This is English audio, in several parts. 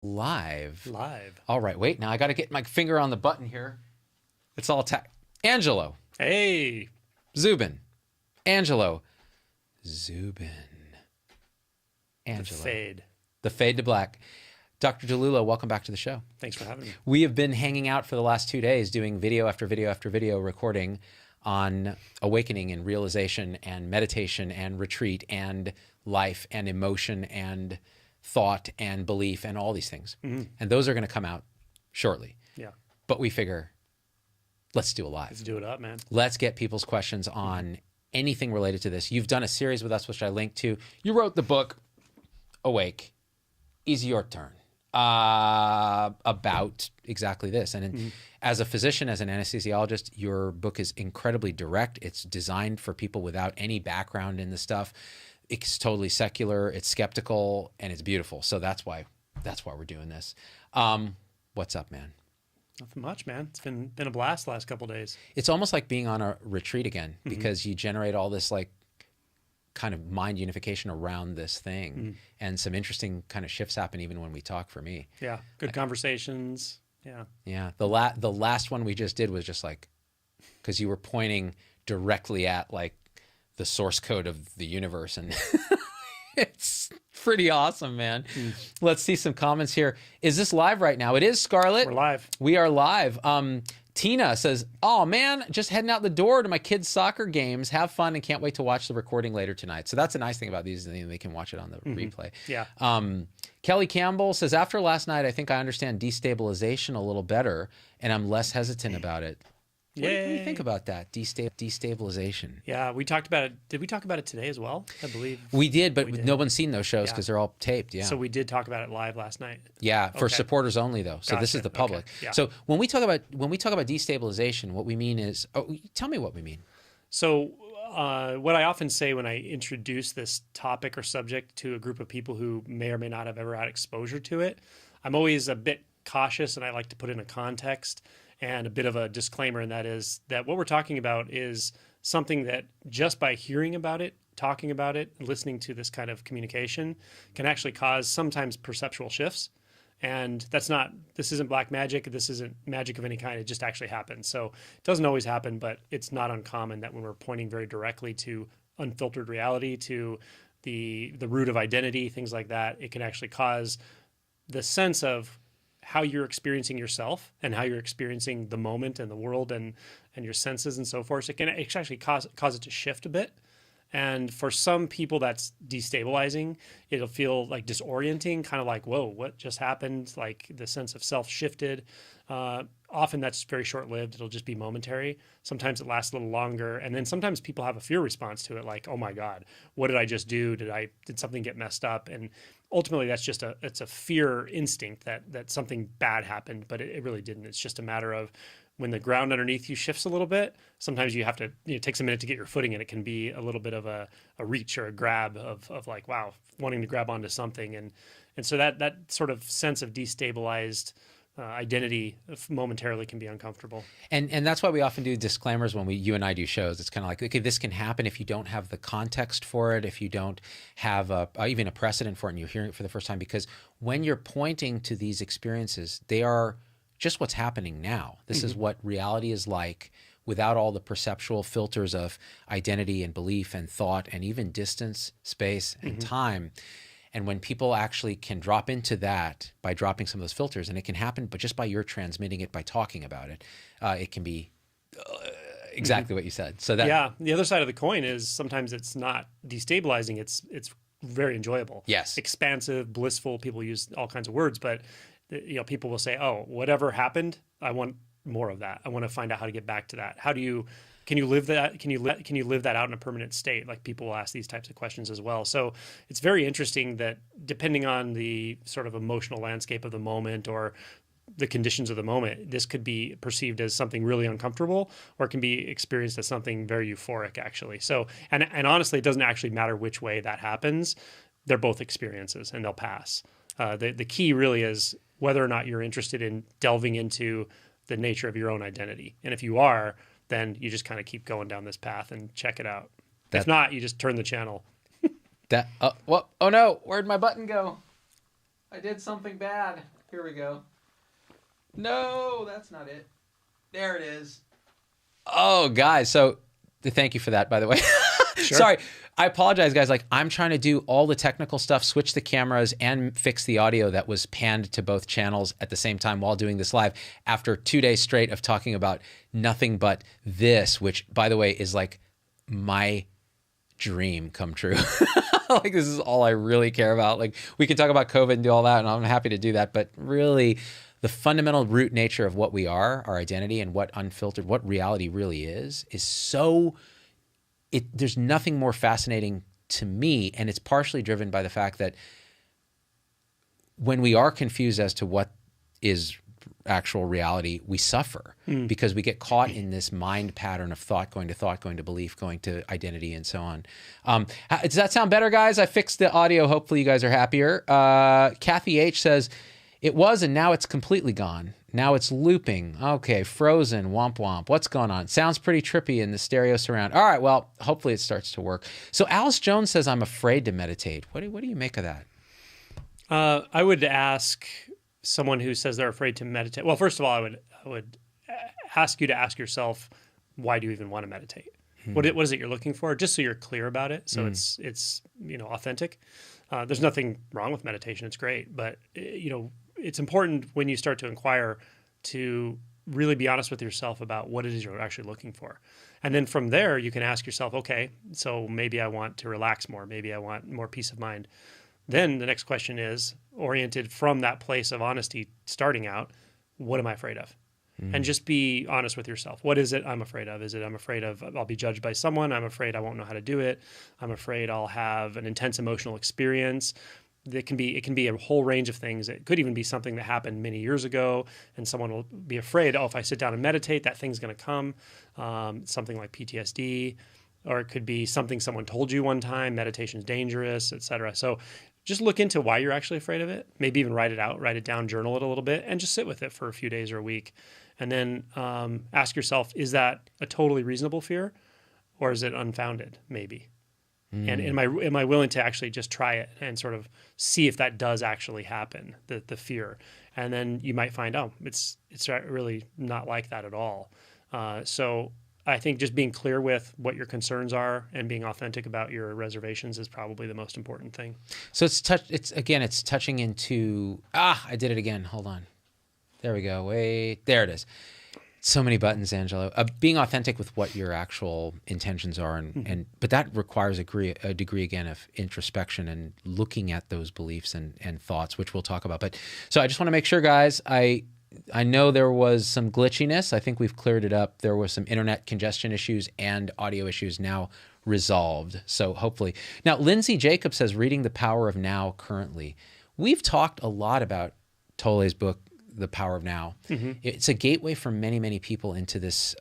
Live. Live. All right, wait, now I got to get my finger on the button here. It's all Angelo. Hey. Zubin. Angelo. Zubin. Angelo. The fade. The fade to black. Dr. DiLullo, welcome back to the show. Thanks for having me. We have been hanging out for the last 2 days doing video after video after video recording on awakening and realization and meditation and retreat and life and emotion and thought and belief and all these things. Mm-hmm. And those are going to come out shortly. Yeah. But we figure, let's do a live. Let's do it up, man. Let's get people's questions on anything related to this. You've done a series with us, which I linked to. You wrote the book, Awake. Is your turn. About exactly this. And as a physician, as an anesthesiologist, your book is incredibly direct. It's designed for people without any background in the stuff. It's totally secular, it's skeptical, and it's beautiful. So that's why we're doing this. What's up, man? Nothing much, man. It's been a blast the last couple of days. It's almost like being on a retreat again, because you generate all this like kind of mind unification around this thing, and some interesting kind of shifts happen even when we talk, for me. Yeah, good conversations. Yeah. The last one we just did was just like, because you were pointing directly at like the source code of the universe, and it's pretty awesome, man. Let's see some comments here. Is this live right now? It is, Scarlett. We're live. We are live. Tina says, oh man, just heading out the door to my kids' soccer games. Have fun and can't wait to watch the recording later tonight. So that's a nice thing about these. They can watch it on the replay. Yeah. Kelly Campbell says, after last night, I think I understand destabilization a little better and I'm less hesitant about it. What do you think about that, destabilization? Yeah, we talked about it. Did we talk about it today as well? I believe we did, but no one's seen those shows because they're all taped. Yeah. So we did talk about it live last night. Yeah, for supporters only though. So this is the public. Okay. Yeah. So when we talk about destabilization, what we mean is, tell me what we mean. So what I often say when I introduce this topic or subject to a group of people who may or may not have ever had exposure to it, I'm always a bit cautious, and I like to put in a context and a bit of a disclaimer, and that is that what we're talking about is something that just by hearing about it, talking about it, and listening to this kind of communication can actually cause sometimes perceptual shifts. And this isn't black magic. This isn't magic of any kind. It just actually happens. So it doesn't always happen, but it's not uncommon that when we're pointing very directly to unfiltered reality, to the root of identity, things like that, it can actually cause the sense of how you're experiencing yourself and how you're experiencing the moment and the world and your senses and so forth. So it can actually cause it to shift a bit. And for some people that's destabilizing. It'll feel like disorienting, kind of like, whoa, what just happened? Like the sense of self shifted. Often that's very short-lived. It'll just be momentary. Sometimes it lasts a little longer. And then sometimes people have a fear response to it, like, oh my God, what did I just do? Did something get messed up? And ultimately that's just it's a fear instinct that something bad happened, but it really didn't. It's just a matter of when the ground underneath you shifts a little bit, sometimes you have to, it takes a minute to get your footing, and it can be a little bit of a reach or a grab of like, wow, wanting to grab onto something. And so that sort of sense of destabilized identity momentarily can be uncomfortable. And that's why we often do disclaimers when you and I do shows. It's kind of like, okay, this can happen if you don't have the context for it, if you don't have even a precedent for it and you're hearing it for the first time, because when you're pointing to these experiences, they are just what's happening now. This is what reality is like without all the perceptual filters of identity and belief and thought and even distance, space, and time. And when people actually can drop into that by dropping some of those filters, and it can happen, but just by your transmitting it, by talking about it, it can be exactly what you said. So that, yeah, the other side of the coin is sometimes it's not destabilizing. It's very enjoyable. Yes, expansive, blissful. People use all kinds of words, but people will say, "Oh, whatever happened, I want more of that. I want to find out how to get back to that. Can you live that? Can you live that out in a permanent state?" Like, people will ask these types of questions as well. So it's very interesting that depending on the sort of emotional landscape of the moment or the conditions of the moment, this could be perceived as something really uncomfortable, or it can be experienced as something very euphoric, actually. So, and honestly, it doesn't actually matter which way that happens. They're both experiences, and they'll pass. The key really is whether or not you're interested in delving into the nature of your own identity. And if you are, then you just kind of keep going down this path and check it out. If not, you just turn the channel. Oh no, where'd my button go? I did something bad. Here we go. No, that's not it. There it is. Oh, guys. So thank you for that, by the way. Sure. Sorry. I apologize, guys. Like, I'm trying to do all the technical stuff, switch the cameras, and fix the audio that was panned to both channels at the same time while doing this live after 2 days straight of talking about nothing but this, which, by the way, is like my dream come true. Like, this is all I really care about. Like, we can talk about COVID and do all that, and I'm happy to do that. But really, the fundamental root nature of what we are, our identity, and what unfiltered, what reality really is so... there's nothing more fascinating to me, and it's partially driven by the fact that when we are confused as to what is actual reality, we suffer because we get caught in this mind pattern of thought, going to belief, going to identity, and so on. Does that sound better, guys? I fixed the audio. Hopefully you guys are happier. Kathy H says, it was, and now it's completely gone. Now it's looping. Okay, frozen, womp womp. What's going on? Sounds pretty trippy in the stereo surround. All right, well, hopefully it starts to work. So Alice Jones says, I'm afraid to meditate. What do you make of that? I would ask someone who says they're afraid to meditate. Well, first of all, I would ask you to ask yourself, why do you even want to meditate? What is it you're looking for? Just so you're clear about it. So it's authentic. There's nothing wrong with meditation. It's great. But, it's important when you start to inquire to really be honest with yourself about what it is you're actually looking for. And then from there, you can ask yourself, okay, so maybe I want to relax more. Maybe I want more peace of mind. Then the next question is oriented from that place of honesty starting out. What am I afraid of? And just be honest with yourself. What is it I'm afraid of? Is it I'm afraid of I'll be judged by someone? I'm afraid I won't know how to do it. I'm afraid I'll have an intense emotional experience. It can be a whole range of things. It could even be something that happened many years ago, and someone will be afraid, if I sit down and meditate, that thing's going to come, something like PTSD, or it could be something someone told you one time, meditation's dangerous, etc. So just look into why you're actually afraid of it. Maybe even write it down, journal it a little bit, and just sit with it for a few days or a week. And then ask yourself, is that a totally reasonable fear, or is it unfounded, maybe? And am I willing to actually just try it and sort of see if that does actually happen, the fear? And then you might find, it's really not like that at all. So I think just being clear with what your concerns are and being authentic about your reservations is probably the most important thing. So it's touching into, I did it again. Hold on. There we go. Wait, there it is. So many buttons, Angelo. Being authentic with what your actual intentions are, but that requires a degree again of introspection and looking at those beliefs and thoughts, which we'll talk about. But so I just want to make sure, guys. I know there was some glitchiness. I think we've cleared it up. There was some internet congestion issues and audio issues now resolved. So hopefully. Now, Lindsay Jacob says, reading The Power of Now currently. We've talked a lot about Tolle's book, The Power of Now. It's a gateway for many, many people into this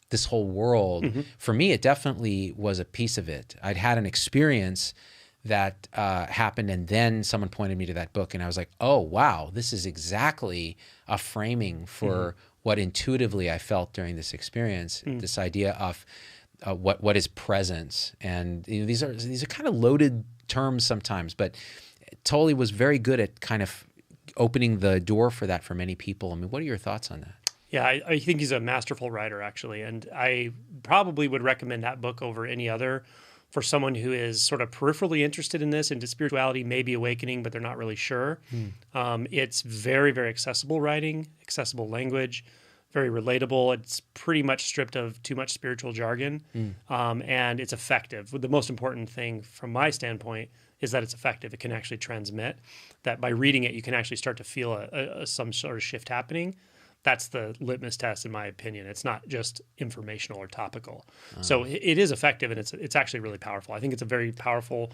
this whole world. For me, it definitely was a piece of it. I'd had an experience that happened, and then someone pointed me to that book, and I was like, oh, wow, this is exactly a framing for what intuitively I felt during this experience, this idea of what is presence. And these are kind of loaded terms sometimes, but Tolle was very good at kind of opening the door for that for many people. I mean, what are your thoughts on that? Yeah, I think he's a masterful writer, actually. And I probably would recommend that book over any other for someone who is sort of peripherally interested in this, into spirituality, maybe awakening, but they're not really sure. It's very, very accessible writing, accessible language, very relatable. It's pretty much stripped of too much spiritual jargon, and it's effective. The most important thing from my standpoint is that it's effective. It can actually transmit. That by reading it, you can actually start to feel some sort of shift happening. That's the litmus test, in my opinion. It's not just informational or topical. So it is effective, and it's actually really powerful. I think it's a very powerful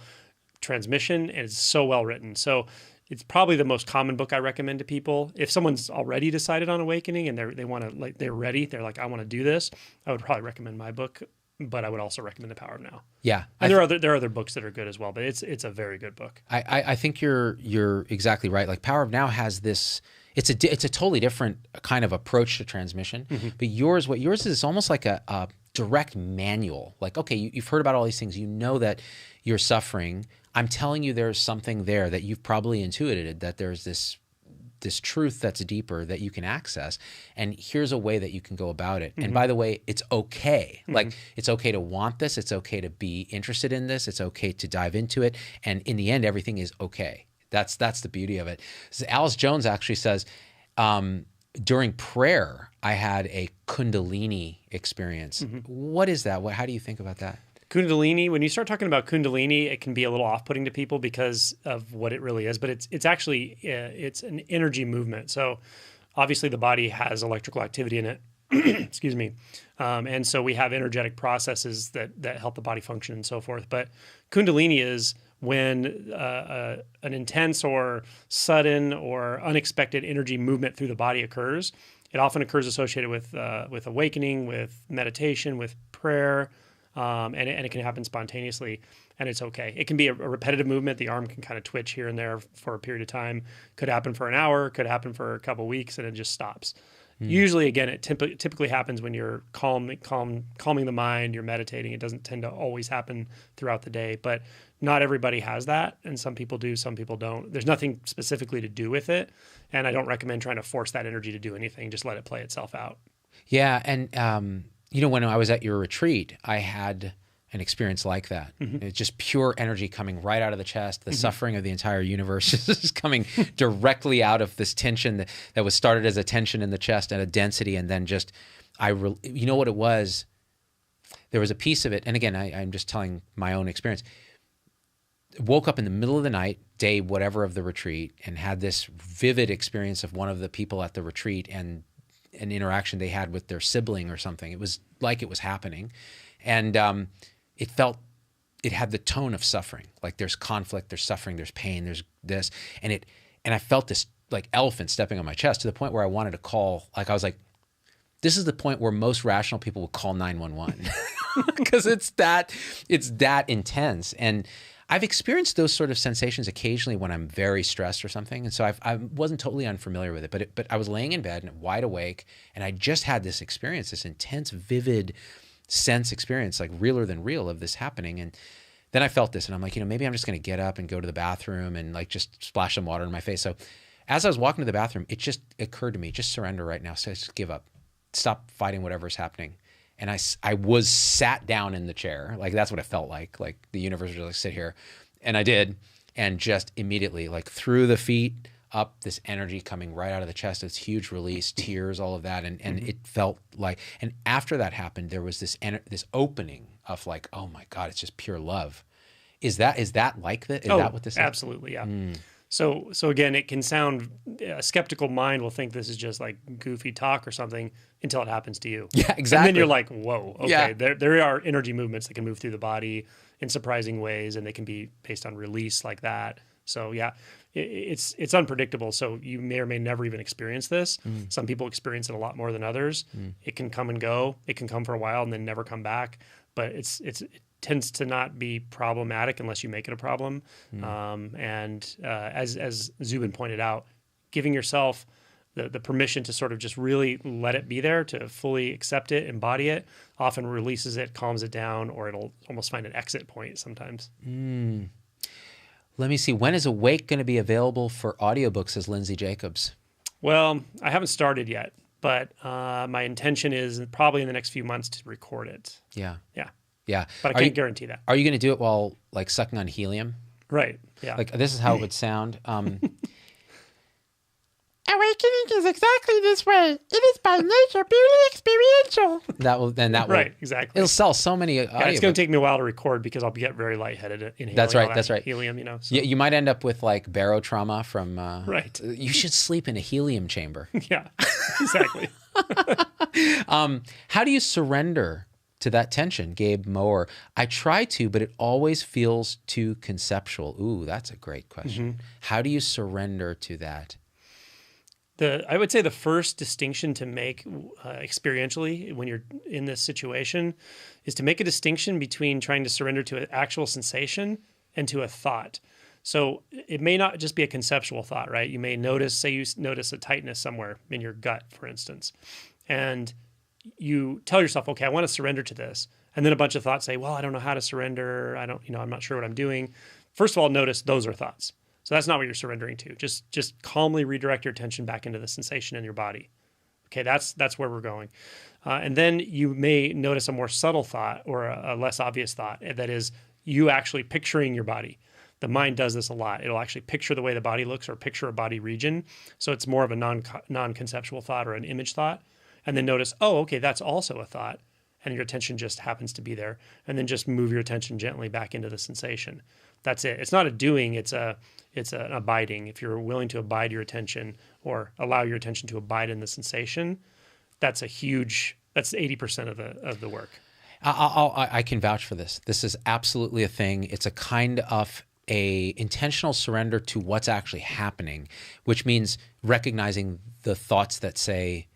transmission, and it's so well written. So it's probably the most common book I recommend to people. If someone's already decided on awakening and they want to, they're ready, they're like, I want to do this, I would probably recommend my book. But I would also recommend The Power of Now. Yeah, and there are other books that are good as well. But it's a very good book. I think you're exactly right. Like Power of Now has this. It's a totally different kind of approach to transmission. But yours is almost like a direct manual. Like, okay, you've heard about all these things. You know that you're suffering. I'm telling you there's something there that you've probably intuited, that there's this truth that's deeper that you can access, and here's a way that you can go about it. And by the way, it's okay. Like, it's okay to want this. It's okay to be interested in this. It's okay to dive into it. And in the end, everything is okay. That's the beauty of it. So Alice Jones actually says, during prayer, I had a Kundalini experience. What is that? How do you think about that? Kundalini, when you start talking about Kundalini, it can be a little off-putting to people because of what it really is, but it's actually, it's an energy movement. So obviously the body has electrical activity in it, excuse me. And so we have energetic processes that help the body function and so forth. But Kundalini is when an intense or sudden or unexpected energy movement through the body occurs. It often occurs associated with awakening, with meditation, with prayer, and it can happen spontaneously, and it's okay. It can be a repetitive movement. The arm can kind of twitch here and there for a period of time. Could happen for an hour, could happen for a couple of weeks, and it just stops. Usually, again, it typically happens when you're calming the mind, you're meditating. It doesn't tend to always happen throughout the day, but not everybody has that, and some people do, some people don't. There's nothing specifically to do with it, and I don't recommend trying to force that energy to do anything. Just let it play itself out. Yeah, and when I was at your retreat, I had an experience like that. It's just pure energy coming right out of the chest. The suffering of the entire universe is coming directly out of this tension that was started as a tension in the chest and a density, and then just, you know what it was? There was a piece of it, and again, I'm just telling my own experience. Woke up in the middle of the night, day whatever of the retreat, and had this vivid experience of one of the people at the retreat and an interaction they had with their sibling or something. It was like it was happening. And it had the tone of suffering. Like, there's conflict, there's suffering, there's pain, there's this. And I felt this like elephant stepping on my chest, to the point where I wanted to call, like, I was like, this is the point where most rational people would call 911 because it's that intense. And I've experienced those sort of sensations occasionally when I'm very stressed or something. And so I wasn't totally unfamiliar with it, but I was laying in bed and wide awake, and I just had this experience, this intense, vivid sense experience, like realer than real, of this happening. And then I felt this, and I'm like, maybe I'm just going to get up and go to the bathroom and like just splash some water in my face. So as I was walking to the bathroom, it just occurred to me, just surrender right now. So just give up, stop fighting whatever's happening. And I was sat down in the chair. Like, that's what it felt like the universe was like, sit here. And I did. And just immediately, like, through the feet, up, this energy coming right out of the chest, this huge release, tears, all of that. And it felt like, and after that happened, there was this opening of like, oh my God, it's just pure love. Is that like that? Is that what this is? Absolutely, yeah. So again, it can sound, a skeptical mind will think this is just like goofy talk or something until it happens to you. Yeah, exactly. And then you're like, whoa, okay, yeah. There are energy movements that can move through the body in surprising ways, and they can be based on release like that. So yeah, it's unpredictable. So you may or may never even experience this. Some people experience it a lot more than others. It can come and go. It can come for a while and then never come back. But it tends to not be problematic unless you make it a problem. As Zubin pointed out, giving yourself the permission to sort of just really let it be there, to fully accept it, embody it, often releases it, calms it down, or it'll almost find an exit point sometimes. Let me see. When is Awake going to be available for audiobooks, says Lindsay Jacobs? Well, I haven't started yet, but my intention is probably in the next few months to record it. Yeah. Yeah. Yeah. But I can't guarantee that. Are you going to do it while like sucking on helium? Right. Yeah. Like, this is how it would sound. Awakening is exactly this way. It is by nature purely experiential. That will right, exactly. It'll sell so many audiobooks. Yeah, it's going to take me a while to record because I'll get very lightheaded inhaling. That's right. Helium, So. Yeah, you might end up with like barotrauma from. Right. You should sleep in a helium chamber. Yeah, exactly. How do you surrender to that tension, Gabe Mower? I try to, but it always feels too conceptual. Ooh, that's a great question. How do you surrender to that? I would say the first distinction to make experientially when you're in this situation is to make a distinction between trying to surrender to an actual sensation and to a thought. So it may not just be a conceptual thought, right? You may notice a tightness somewhere in your gut, for instance, and you tell yourself, okay, I want to surrender to this. And then a bunch of thoughts say, well, I don't know how to surrender. I'm not sure what I'm doing. first of all, notice those are thoughts. So that's not what you're surrendering to. Just calmly redirect your attention back into the sensation in your body. Okay, that's where we're going. And then you may notice a more subtle thought or a less obvious thought. That is you actually picturing your body. The mind does this a lot. It'll actually picture the way the body looks or picture a body region. So it's more of a non-conceptual thought or an image thought. And then notice, oh, okay, that's also a thought. And your attention just happens to be there. And then just move your attention gently back into the sensation. That's it. It's not a doing, it's an abiding. If you're willing to abide your attention or allow your attention to abide in the sensation, that's 80% of the work. I can vouch for this. This is absolutely a thing. It's a kind of a intentional surrender to what's actually happening, which means recognizing the thoughts that say,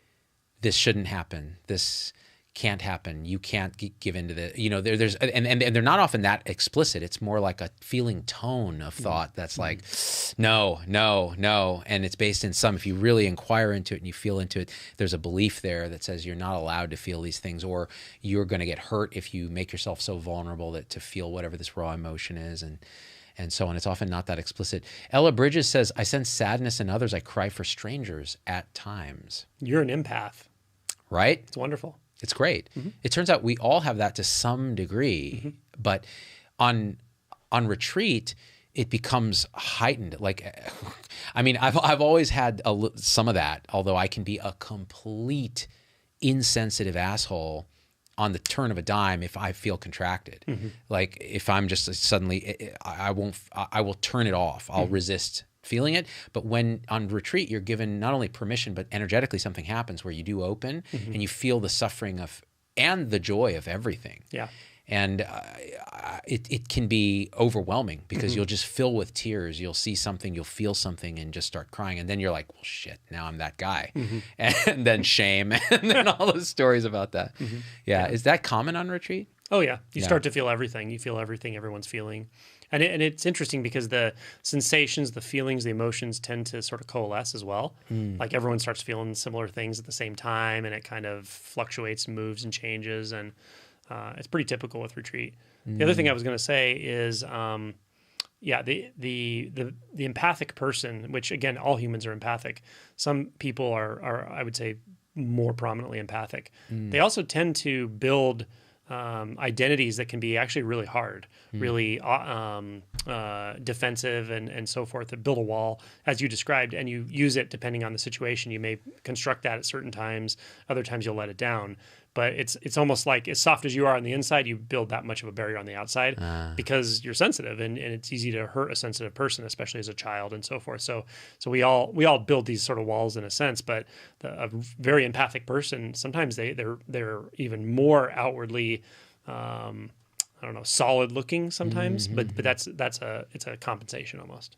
this shouldn't happen, this can't happen, you can't give into the, there's and they're not often that explicit. It's more like a feeling tone of thought that's like, no, and it's based in if you really inquire into it and you feel into it, there's a belief there that says you're not allowed to feel these things, or you're going to get hurt if you make yourself so vulnerable that to feel whatever this raw emotion is, and so on. It's often not that explicit. Ella Bridges says, I sense sadness in others. I cry for strangers at times. You're an empath. Right? It's wonderful. It's great. It turns out we all have that to some degree, but on retreat, it becomes heightened. Like, I mean, I've always had some of that, although I can be a complete insensitive asshole on the turn of a dime if I feel contracted. Like if I'm just suddenly, I will turn it off. I'll resist feeling it. But when on retreat, you're given not only permission, but energetically something happens where you do open and you feel the suffering and the joy of everything. Yeah. And it can be overwhelming because you'll just fill with tears. You'll see something, you'll feel something and just start crying. And then you're like, well, shit, now I'm that guy. And then shame and then all those stories about that. Yeah. Is that common on retreat? Oh, yeah. You start to feel everything. You feel everything everyone's feeling. And it's interesting because the sensations, the feelings, the emotions tend to sort of coalesce as well. Like everyone starts feeling similar things at the same time, and it kind of fluctuates and moves and changes. And it's pretty typical with retreat. The other thing I was going to say is, the empathic person, which again, all humans are empathic. Some people are I would say, more prominently empathic. They also tend to build identities that can be actually really hard, really defensive and so forth, that build a wall, as you described, and you use it depending on the situation. You may construct that at certain times, other times you'll let it down. But it's almost like as soft as you are on the inside, you build that much of a barrier on the outside because you're sensitive, and it's easy to hurt a sensitive person, especially as a child and so forth. So we all build these sort of walls in a sense, but a very empathic person, sometimes they're even more outwardly, solid looking sometimes, but it's a compensation almost.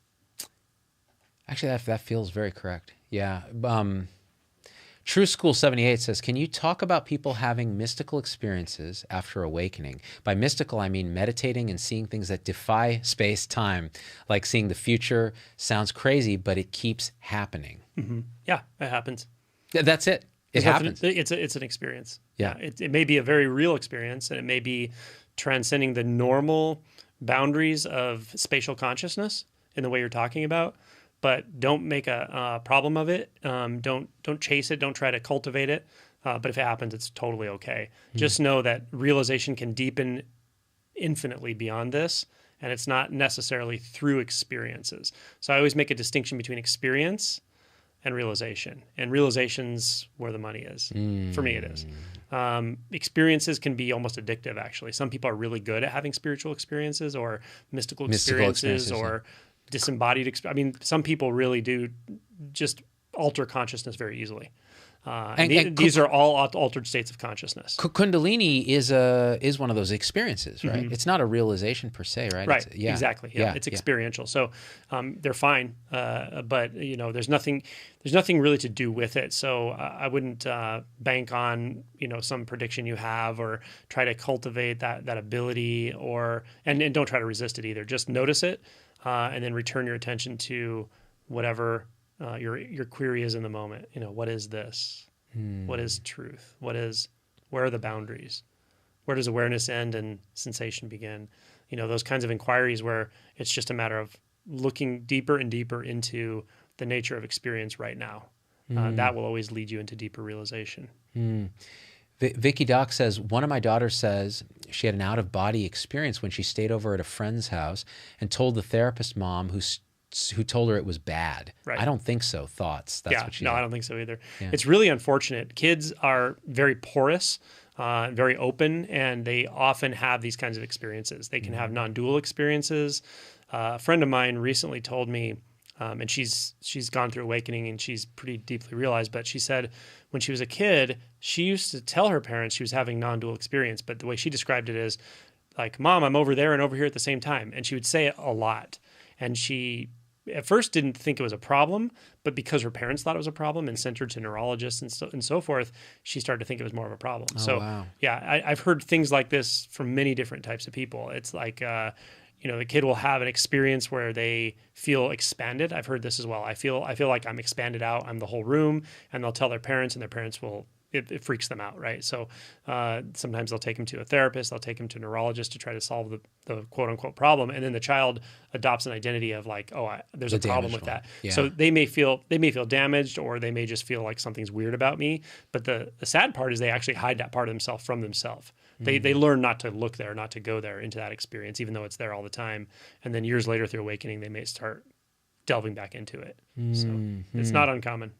Actually, that feels very correct. Yeah. True School 78 says, can you talk about people having mystical experiences after awakening? By mystical, I mean meditating and seeing things that defy space-time, like seeing the future. Sounds crazy, but it keeps happening. Yeah, it happens. That's it. It happens. It's an experience. Yeah. It may be a very real experience, and it may be transcending the normal boundaries of spatial consciousness in the way you're talking about. But don't make a problem of it. Don't chase it. Don't try to cultivate it. But if it happens, it's totally okay. Just know that realization can deepen infinitely beyond this, and it's not necessarily through experiences. So I always make a distinction between experience and realization. And realization's where the money is. For me, it is. Experiences can be almost addictive, actually. Some people are really good at having spiritual experiences or mystical experiences or disembodied. I mean, some people really do just alter consciousness very easily. These are all altered states of consciousness. Kundalini is one of those experiences, right? It's not a realization per se, right? Right. Exactly. Yeah. It's experiential. So they're fine, but there's nothing really to do with it. So I wouldn't bank on some prediction you have or try to cultivate that ability, and don't try to resist it either. Just notice it, and then return your attention to whatever your query is in the moment. What is this? What is truth? Where are the boundaries? Where does awareness end and sensation begin? you know, those kinds of inquiries where it's just a matter of looking deeper and deeper into the nature of experience right now. That will always lead you into deeper realization. Vicky Doc says, one of my daughters says she had an out-of-body experience when she stayed over at a friend's house and told the therapist mom who told her it was bad. Right. I don't think so. Thoughts? That's what she said. I don't think so either. Yeah. It's really unfortunate. Kids are very porous, very open, and they often have these kinds of experiences. They can have non-dual experiences. A friend of mine recently told me, and she's gone through awakening and she's pretty deeply realized, but she said when she was a kid, she used to tell her parents she was having non-dual experience, but the way she described it is like, Mom, I'm over there and over here at the same time. And she would say it a lot. And she at first didn't think it was a problem, but because her parents thought it was a problem and sent her to neurologists and so forth, she started to think it was more of a problem. Wow. Yeah, I've heard things like this from many different types of people. It's like, you know, the kid will have an experience where they feel expanded. I've heard this as well. I feel like I'm expanded out. I'm the whole room, and they'll tell their parents, and their parents will. It freaks them out, right? So sometimes they'll take them to a therapist, they'll take them to a neurologist to try to solve the quote unquote problem, and then the child adopts an identity of like, oh, there's a problem with that. Yeah. So they may feel damaged, or they may just feel like something's weird about me. But the sad part is they actually hide that part of themselves from themselves. They learn not to look there, not to go there into that experience, even though it's there all the time. And then years later through awakening, they may start delving back into it. So it's not uncommon.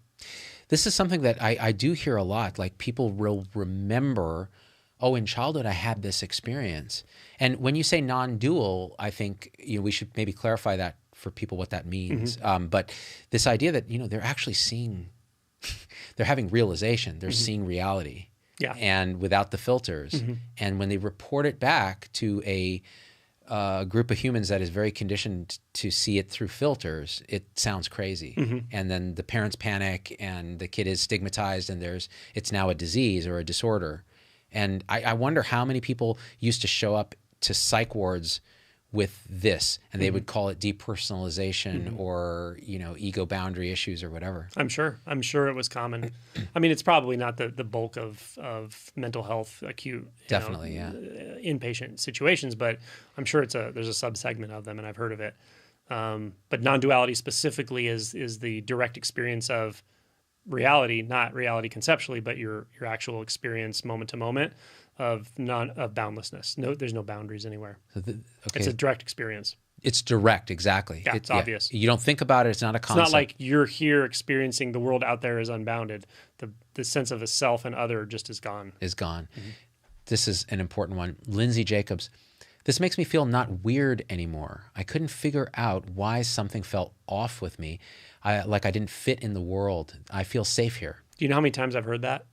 This is something that I do hear a lot. Like people will remember, oh, in childhood I had this experience. And when you say non-dual, I think we should maybe clarify that for people what that means. But this idea that they're actually seeing, they're having realization, they're seeing reality. Yeah. And without the filters. And when they report it back to a group of humans that is very conditioned to see it through filters, it sounds crazy. And then the parents panic and the kid is stigmatized and it's now a disease or a disorder. And I wonder how many people used to show up to psych wards with this, and they would call it depersonalization or ego boundary issues or whatever. I'm sure it was common. I mean, it's probably not the bulk of mental health acute inpatient situations, but I'm sure there's a subsegment of them, and I've heard of it. But non-duality specifically is the direct experience of reality, not reality conceptually, but your actual experience moment to moment of boundlessness. No, there's no boundaries anywhere. It's a direct experience. It's direct, exactly. Yeah, it's obvious. You don't think about it. It's not a concept. It's not like you're here experiencing the world out there is unbounded. The sense of a self and other just is gone. This is an important one. Lindsay Jacobs. This makes me feel not weird anymore. I couldn't figure out why something felt off with me. Like I didn't fit in the world. I feel safe here. Do you know how many times I've heard that?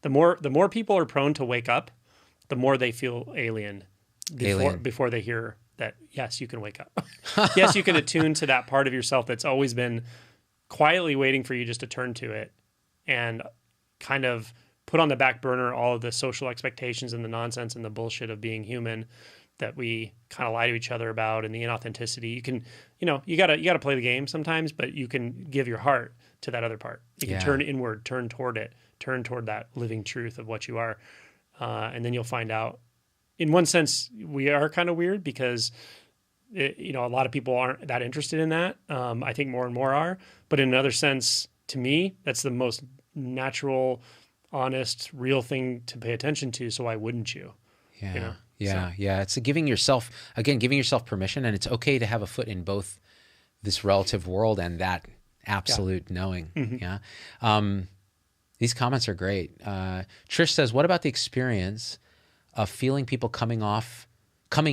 The more people are prone to wake up, the more they feel alien before they hear that, yes, you can wake up. Yes, you can attune to that part of yourself that's always been quietly waiting for you just to turn to it and kind of put on the back burner all of the social expectations and the nonsense and the bullshit of being human that we kind of lie to each other about, and the inauthenticity. You can, you gotta play the game sometimes, but you can give your heart to that other part. You can turn inward, turn toward it, turn toward that living truth of what you are. And then you'll find out, in one sense, we are kind of weird because, a lot of people aren't that interested in that. I think more and more are, but in another sense, to me, that's the most natural, honest, real thing to pay attention to. So why wouldn't you? Yeah. It's giving yourself permission, and it's okay to have a foot in both this relative world and that absolute knowing. These comments are great. Trish says, what about the experience of feeling people coming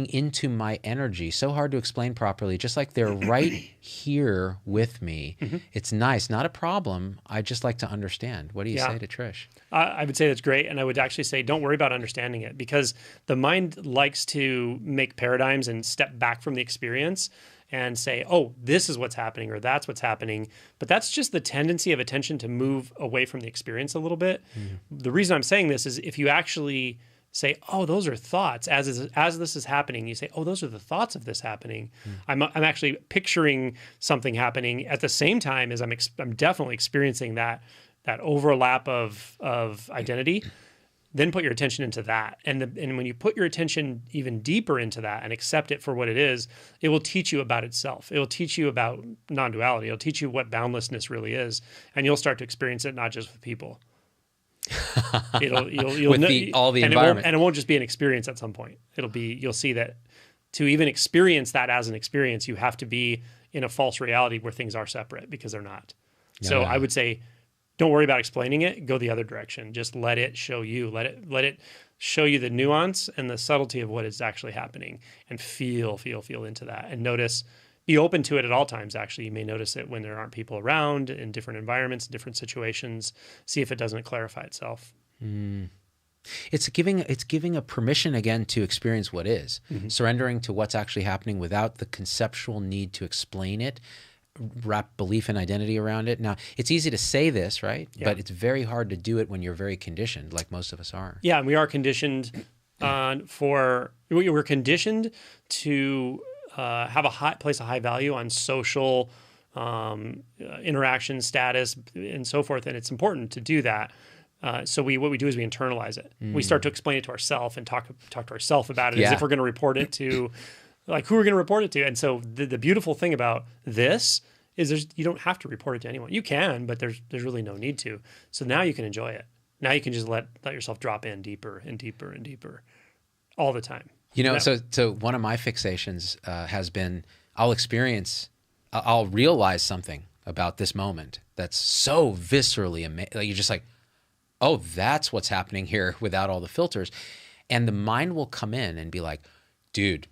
into my energy? So hard to explain properly, just like they're right here with me. It's nice, not a problem. I just like to understand. What do you say to Trish? I would say that's great. And I would actually say, don't worry about understanding it, because the mind likes to make paradigms and step back from the experience and say, oh, this is what's happening, or that's what's happening. But that's just the tendency of attention to move away from the experience a little bit. The reason I'm saying this is if you actually say, oh, those are thoughts, as this is happening, you say, oh, those are the thoughts of this happening. I'm actually picturing something happening at the same time as I'm definitely experiencing that overlap of identity. then put your attention into that. And when you put your attention even deeper into that and accept it for what it is, it will teach you about itself. It will teach you about non-duality. It'll teach you what boundlessness really is. And you'll start to experience it not just with people. You'll With all the environment. And it won't just be an experience at some point. You'll see that to even experience that as an experience, you have to be in a false reality where things are separate, because they're not. So I would say, don't worry about explaining it. Go the other direction. Just let it show you. Let it show you the nuance and the subtlety of what is actually happening, and feel into that, and notice. Be open to it at all times. Actually, you may notice it when there aren't people around, in different environments, different situations. See if it doesn't clarify itself. It's giving a permission again to experience what is, surrendering to what's actually happening without the conceptual need to explain it, wrap belief and identity around it. Now, it's easy to say this, right? Yeah. But it's very hard to do it when you're very conditioned, like most of us are. Yeah, and we are conditioned we're conditioned to place a high value on social interaction, status, and so forth, and it's important to do that. So what we do is we internalize it. We start to explain it to ourselves and talk to ourselves about it as if we're going to report it to, like, who we're going to report it to. And so the beautiful thing about this is you don't have to report it to anyone. You can, but there's really no need to. So now you can enjoy it. Now you can just let yourself drop in deeper and deeper and deeper all the time. So one of my fixations has been I'll realize something about this moment that's so viscerally amazing. Like, you're just like, oh, that's what's happening here, without all the filters. And the mind will come in and be like, dude,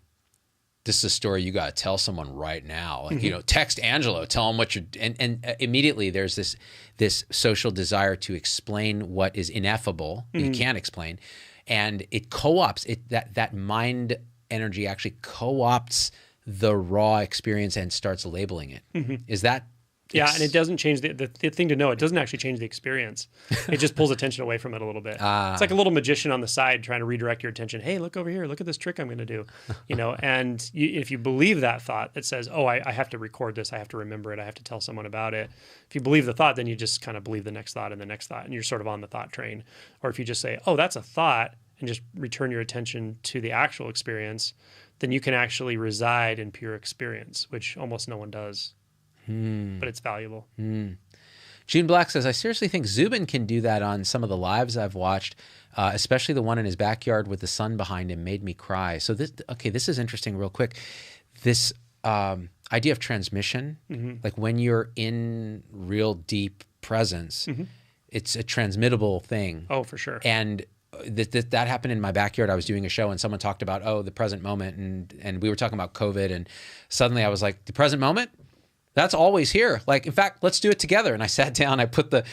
this is a story you got to tell someone right now. Like, text Angelo, tell him what you're, and immediately there's this social desire to explain what is ineffable, you can't explain. And it co-opts that mind energy actually co-opts the raw experience and starts labeling it. Is that? Yeah, and it doesn't change the thing to know. It doesn't actually change the experience. It just pulls attention away from it a little bit. It's like a little magician on the side trying to redirect your attention. Hey, look over here. Look at this trick I'm going to do. And if you believe that thought that says, oh, I have to record this, I have to remember it, I have to tell someone about it. If you believe the thought, then you just kind of believe the next thought and the next thought, and you're sort of on the thought train. Or if you just say, oh, that's a thought, and just return your attention to the actual experience, then you can actually reside in pure experience, which almost no one does. But it's valuable. Gene Black says, I seriously think Zubin can do that on some of the lives I've watched, especially the one in his backyard with the sun behind him made me cry. So this is interesting real quick. This idea of transmission, like when you're in real deep presence, it's a transmittable thing. Oh, for sure. And that happened in my backyard. I was doing a show and someone talked about, the present moment. And we were talking about COVID. And suddenly I was like, the present moment? That's always here. Like, in fact, let's do it together. And I sat down, I put the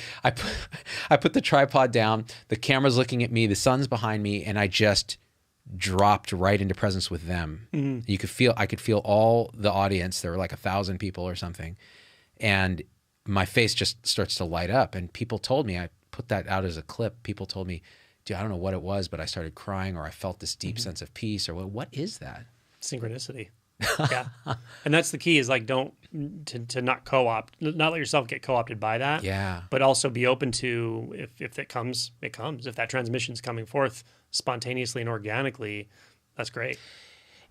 tripod down, the camera's looking at me, the sun's behind me, and I just dropped right into presence with them. I could feel all the audience. There were like 1,000 people or something. And my face just starts to light up. And people told me, I put that out as a clip. People told me, dude, I don't know what it was, but I started crying, or I felt this deep sense of peace, or what is that? Synchronicity. Yeah. And that's the key, is like, to not co-opt, not let yourself get co-opted by that. Yeah. But also be open to, if it comes, it comes. If that transmission's coming forth spontaneously and organically, that's great.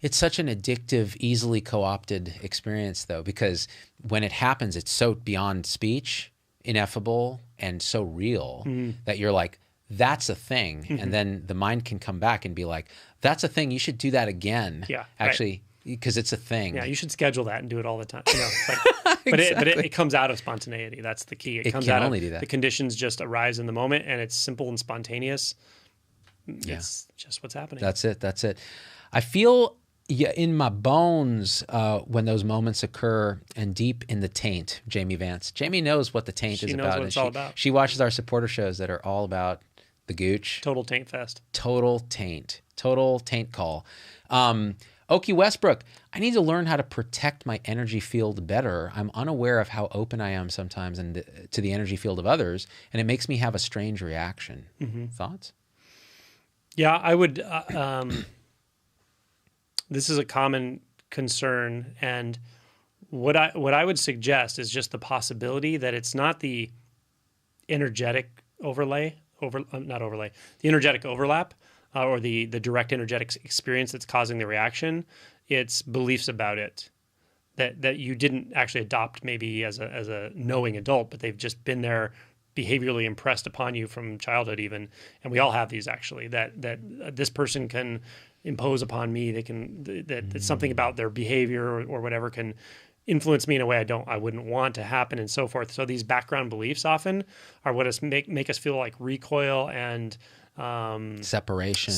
It's such an addictive, easily co-opted experience, though, because when it happens, it's so beyond speech, ineffable, and so real that you're like, that's a thing. And then the mind can come back and be like, that's a thing. You should do that again. Yeah. Actually. Right. Because it's a thing. Yeah, you should schedule that and do it all the time. Exactly. But it comes out of spontaneity. That's the key. It comes can out only of do that. The conditions just arise in the moment, and it's simple and spontaneous. Yeah. It's just what's happening. That's it. I feel in my bones when those moments occur, and deep in the taint. Jamie Vance. Jamie knows what the taint is knows about. what it's all about. She watches our supporter shows that are all about the gooch. Total taint fest. Total taint call. Okie Westbrook, I need to learn how to protect my energy field better. I'm unaware of how open I am sometimes to the energy field of others, and it makes me have a strange reaction. Thoughts? Yeah, I would. This is a common concern, and what I would suggest is just the possibility that it's not the energetic overlay not overlay, the energetic overlap, or the direct energetic experience that's causing the reaction. It's beliefs about it that you didn't actually adopt maybe as a knowing adult, but they've just been there, behaviorally impressed upon you from childhood even. And we all have these actually, that this person can impose upon me. They can, that something about their behavior or whatever can influence me in a way I wouldn't want to happen, and so forth. So these background beliefs often are what make us feel like recoil and separation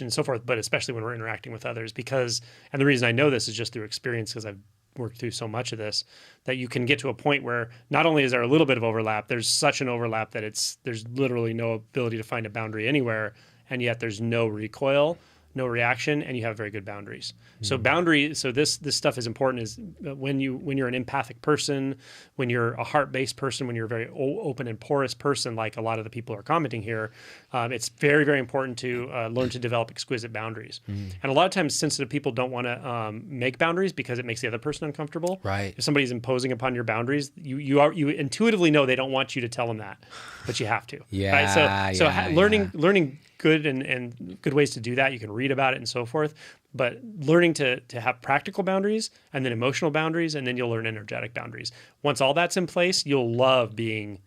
and so forth, but especially when we're interacting with others. And the reason I know this is just through experience, because I've worked through so much of this, that you can get to a point where not only is there a little bit of overlap, there's such an overlap that there's literally no ability to find a boundary anywhere, and yet there's no recoil, no reaction, and you have very good boundaries. So this stuff is important, is when you're an empathic person, when you're a heart-based person, when you're a very open and porous person, like a lot of the people are commenting here, it's very, very important to learn to develop exquisite boundaries. And a lot of times sensitive people don't want to make boundaries because it makes the other person uncomfortable. Right. If somebody's imposing upon your boundaries, you intuitively know they don't want you to tell them that, but you have to. Yeah. Right? So learning good and good ways to do that. You can read about it and so forth, but learning to have practical boundaries and then emotional boundaries, and then you'll learn energetic boundaries. Once all that's in place, you'll love being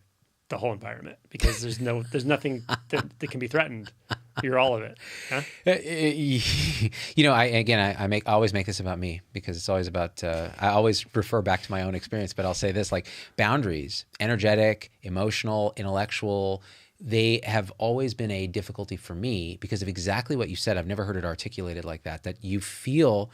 the whole environment, because there's nothing that can be threatened. You're all of it. Huh? I always make this about me, because it's always about, I always refer back to my own experience, but I'll say this, like boundaries, energetic, emotional, intellectual, they have always been a difficulty for me because of exactly what you said. I've never heard it articulated like that you feel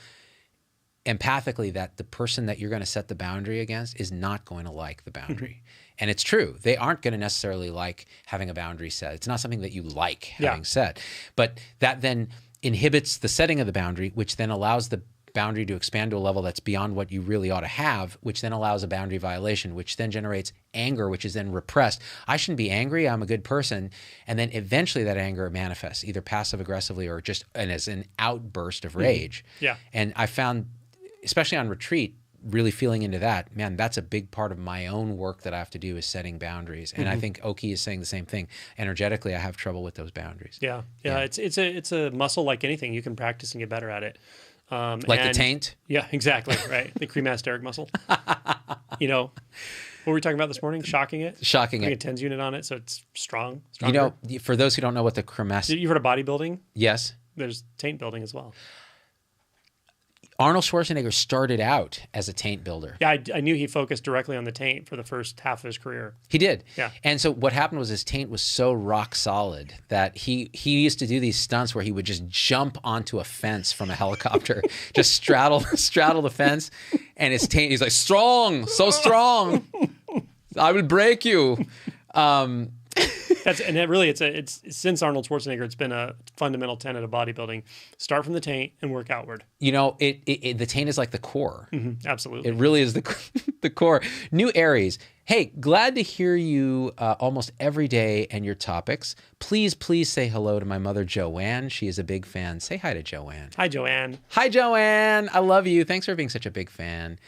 empathically that the person that you're going to set the boundary against is not going to like the boundary. And it's true. They aren't going to necessarily like having a boundary set. It's not something that you like having set. But that then inhibits the setting of the boundary, which then allows the boundary to expand to a level that's beyond what you really ought to have, which then allows a boundary violation, which then generates anger, which is then repressed. I shouldn't be angry. I'm a good person. And then eventually that anger manifests either passive aggressively or just as an outburst of rage. Yeah. And I found, especially on retreat, really feeling into that, man, that's a big part of my own work that I have to do, is setting boundaries. And I think Oki is saying the same thing. Energetically, I have trouble with those boundaries. Yeah. It's a muscle like anything. You can practice and get better at it. Like the taint? Yeah, exactly. Right. The cremasteric muscle. What were we talking about this morning? Shocking it? Shocking Putting it. a TENS unit on it so it's stronger. For those who don't know what the cremasteric... You've heard of bodybuilding? Yes. There's taint building as well. Arnold Schwarzenegger started out as a taint builder. Yeah, I knew he focused directly on the taint for the first half of his career. He did. Yeah. And so what happened was his taint was so rock solid that he used to do these stunts where he would just jump onto a fence from a helicopter, just straddle the fence, and his taint, he's like, strong, so strong, I will break you. It's since Arnold Schwarzenegger, it's been a fundamental tenet of bodybuilding. Start from the taint and work outward. The taint is like the core. Absolutely. It really is the core. New Aries. Hey, glad to hear you almost every day and your topics. Please say hello to my mother, Joanne. She is a big fan. Say hi to Joanne. Hi, Joanne. Hi, Joanne. I love you. Thanks for being such a big fan.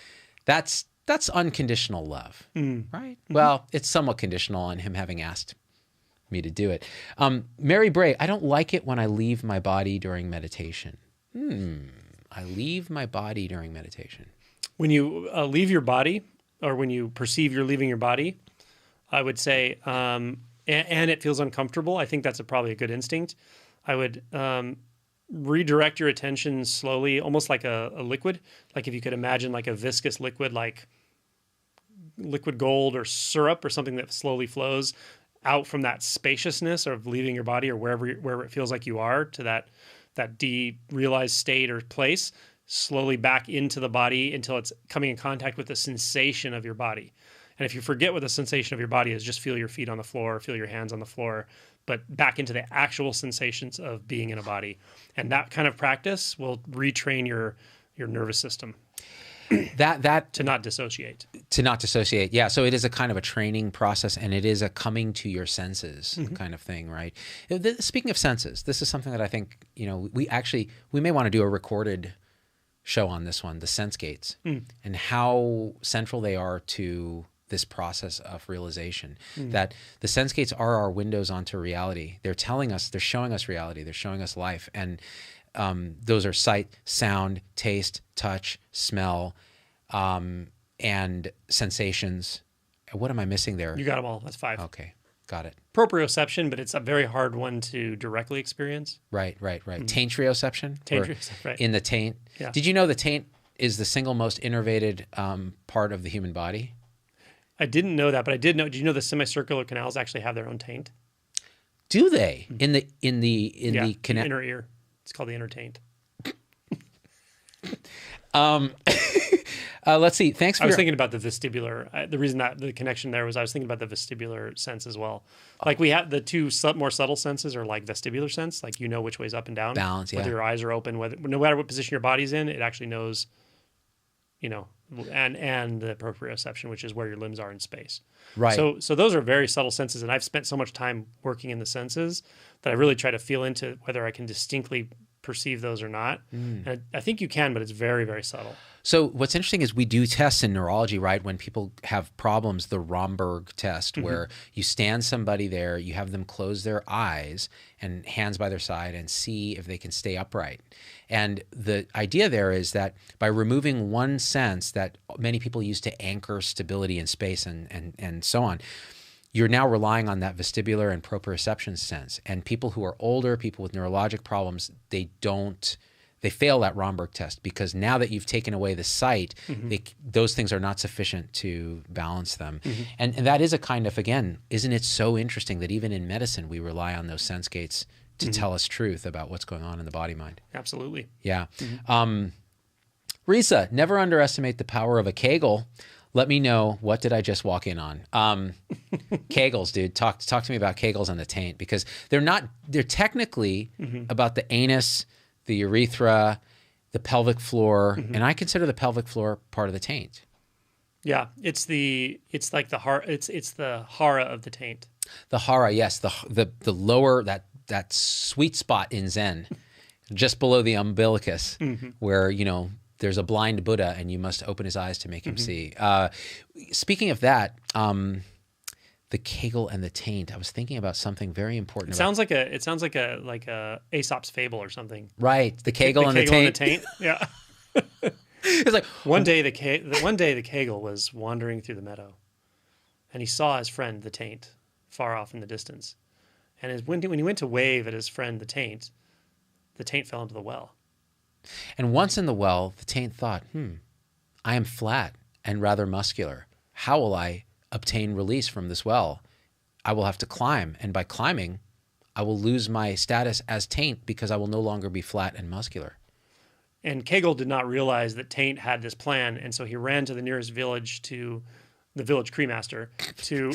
That's unconditional love, right? Well, it's somewhat conditional on him having asked me to do it. Mary Bray, I don't like it when I leave my body during meditation. I leave my body during meditation. When you leave your body, or when you perceive you're leaving your body, I would say, and it feels uncomfortable, I think that's probably a good instinct. I would redirect your attention slowly, almost like a liquid. Like if you could imagine like a viscous liquid, like liquid gold or syrup or something that slowly flows out from that spaciousness of leaving your body, or wherever it feels like you are, to that derealized state or place, slowly back into the body until it's coming in contact with the sensation of your body. And if you forget what the sensation of your body is, just feel your feet on the floor, feel your hands on the floor, but back into the actual sensations of being in a body. And that kind of practice will retrain your nervous system. To not dissociate. Yeah. So it is a kind of a training process, and it is a coming to your senses kind of thing, right? Speaking of senses, this is something that I think, we may want to do a recorded show on this one, the sense gates, and how central they are to this process of realization that the sense gates are our windows onto reality. They're telling us, they're showing us reality, they're showing us life. And those are sight, sound, taste, touch, smell, and sensations. What am I missing there? You got them all. That's 5. Okay, got it. Proprioception, but it's a very hard one to directly experience. Right. Taintrioception? Taintrioception, right. In the taint. Yeah. Did you know the taint is the single most innervated part of the human body? I didn't know that, but I did know. Did you know the semicircular canals actually have their own taint? Do they? In the The connect? inner ear. It's called the inner taint. Let's see. Thanks for I was thinking about the vestibular. The reason that the connection there was I was thinking about the vestibular sense as well. Like we have the two more subtle senses are like vestibular sense, like you know which way's up and down. Balance, yeah. Whether your eyes are open, whether no matter what position your body's in, it actually knows, you know, and the proprioception, which is where your limbs are in space. Right. So those are very subtle senses, and I've spent so much time working in the senses that I really try to feel into whether I can distinctly perceive those or not. And I think you can, but it's very, very subtle. So what's interesting is we do tests in neurology, right? When people have problems, the Romberg test, where you stand somebody there, you have them close their eyes and hands by their side and see if they can stay upright. And the idea there is that by removing one sense that many people use to anchor stability in space and so on, you're now relying on that vestibular and proprioception sense. And people who are older, people with neurologic problems, they fail that Romberg test because now that you've taken away the sight, those things are not sufficient to balance them. And that is a kind of, again, isn't it so interesting that even in medicine, we rely on those sense gates to tell us truth about what's going on in the body-mind? Absolutely. Yeah. Risa, never underestimate the power of a Kegel. Let me know, what did I just walk in on? Kegels, dude. Talk to me about Kegels and the taint, because they're technically about the anus, the urethra, the pelvic floor, and I consider the pelvic floor part of the taint. Yeah, it's like the hara of the taint. The hara, yes, the lower that sweet spot in Zen, just below the umbilicus, where there's a blind Buddha and you must open his eyes to make him see. Speaking of that, the Kegel and the taint, I was thinking about something very important. It sounds like a Aesop's fable or something. Right, the Kegel and the taint. Yeah. It's like one day the Kegel was wandering through the meadow, and he saw his friend the taint far off in the distance. And when he went to wave at his friend the taint fell into the well. And once in the well, the taint thought, I am flat and rather muscular. How will I obtain release from this well? I will have to climb, and by climbing, I will lose my status as taint because I will no longer be flat and muscular. And Kegel did not realize that taint had this plan, and so he ran to the nearest village, to the village cremaster, to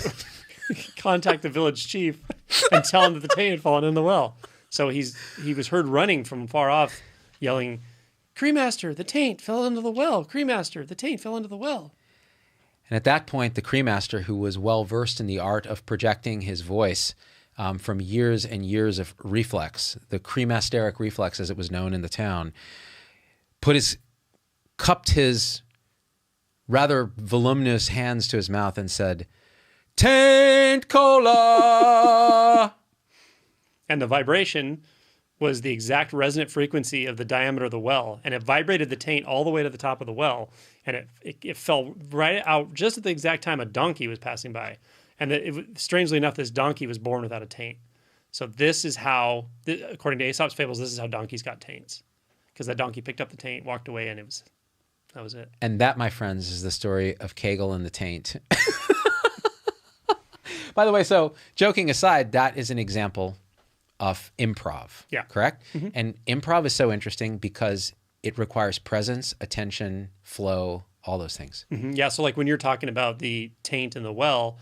contact the village chief and tell him that the taint had fallen in the well. So he was heard running from far off, yelling, "Cremaster, the taint fell into the well. Cremaster, the taint fell into the well." And at that point, the cremaster, who was well versed in the art of projecting his voice from years and years of reflex, the cremasteric reflex as it was known in the town, cupped his rather voluminous hands to his mouth and said, "Taint cola." And the vibration was the exact resonant frequency of the diameter of the well, and it vibrated the taint all the way to the top of the well, and it fell right out just at the exact time a donkey was passing by. And strangely enough, this donkey was born without a taint. So this is how, according to Aesop's fables, this is how donkeys got taints, because that donkey picked up the taint, walked away, and that was it. And that, my friends, is the story of Kegel and the taint. By the way, so joking aside, that is an example of improv. Yeah. Correct? And improv is so interesting because it requires presence, attention, flow, all those things. Yeah, so like when you're talking about the taint and the well,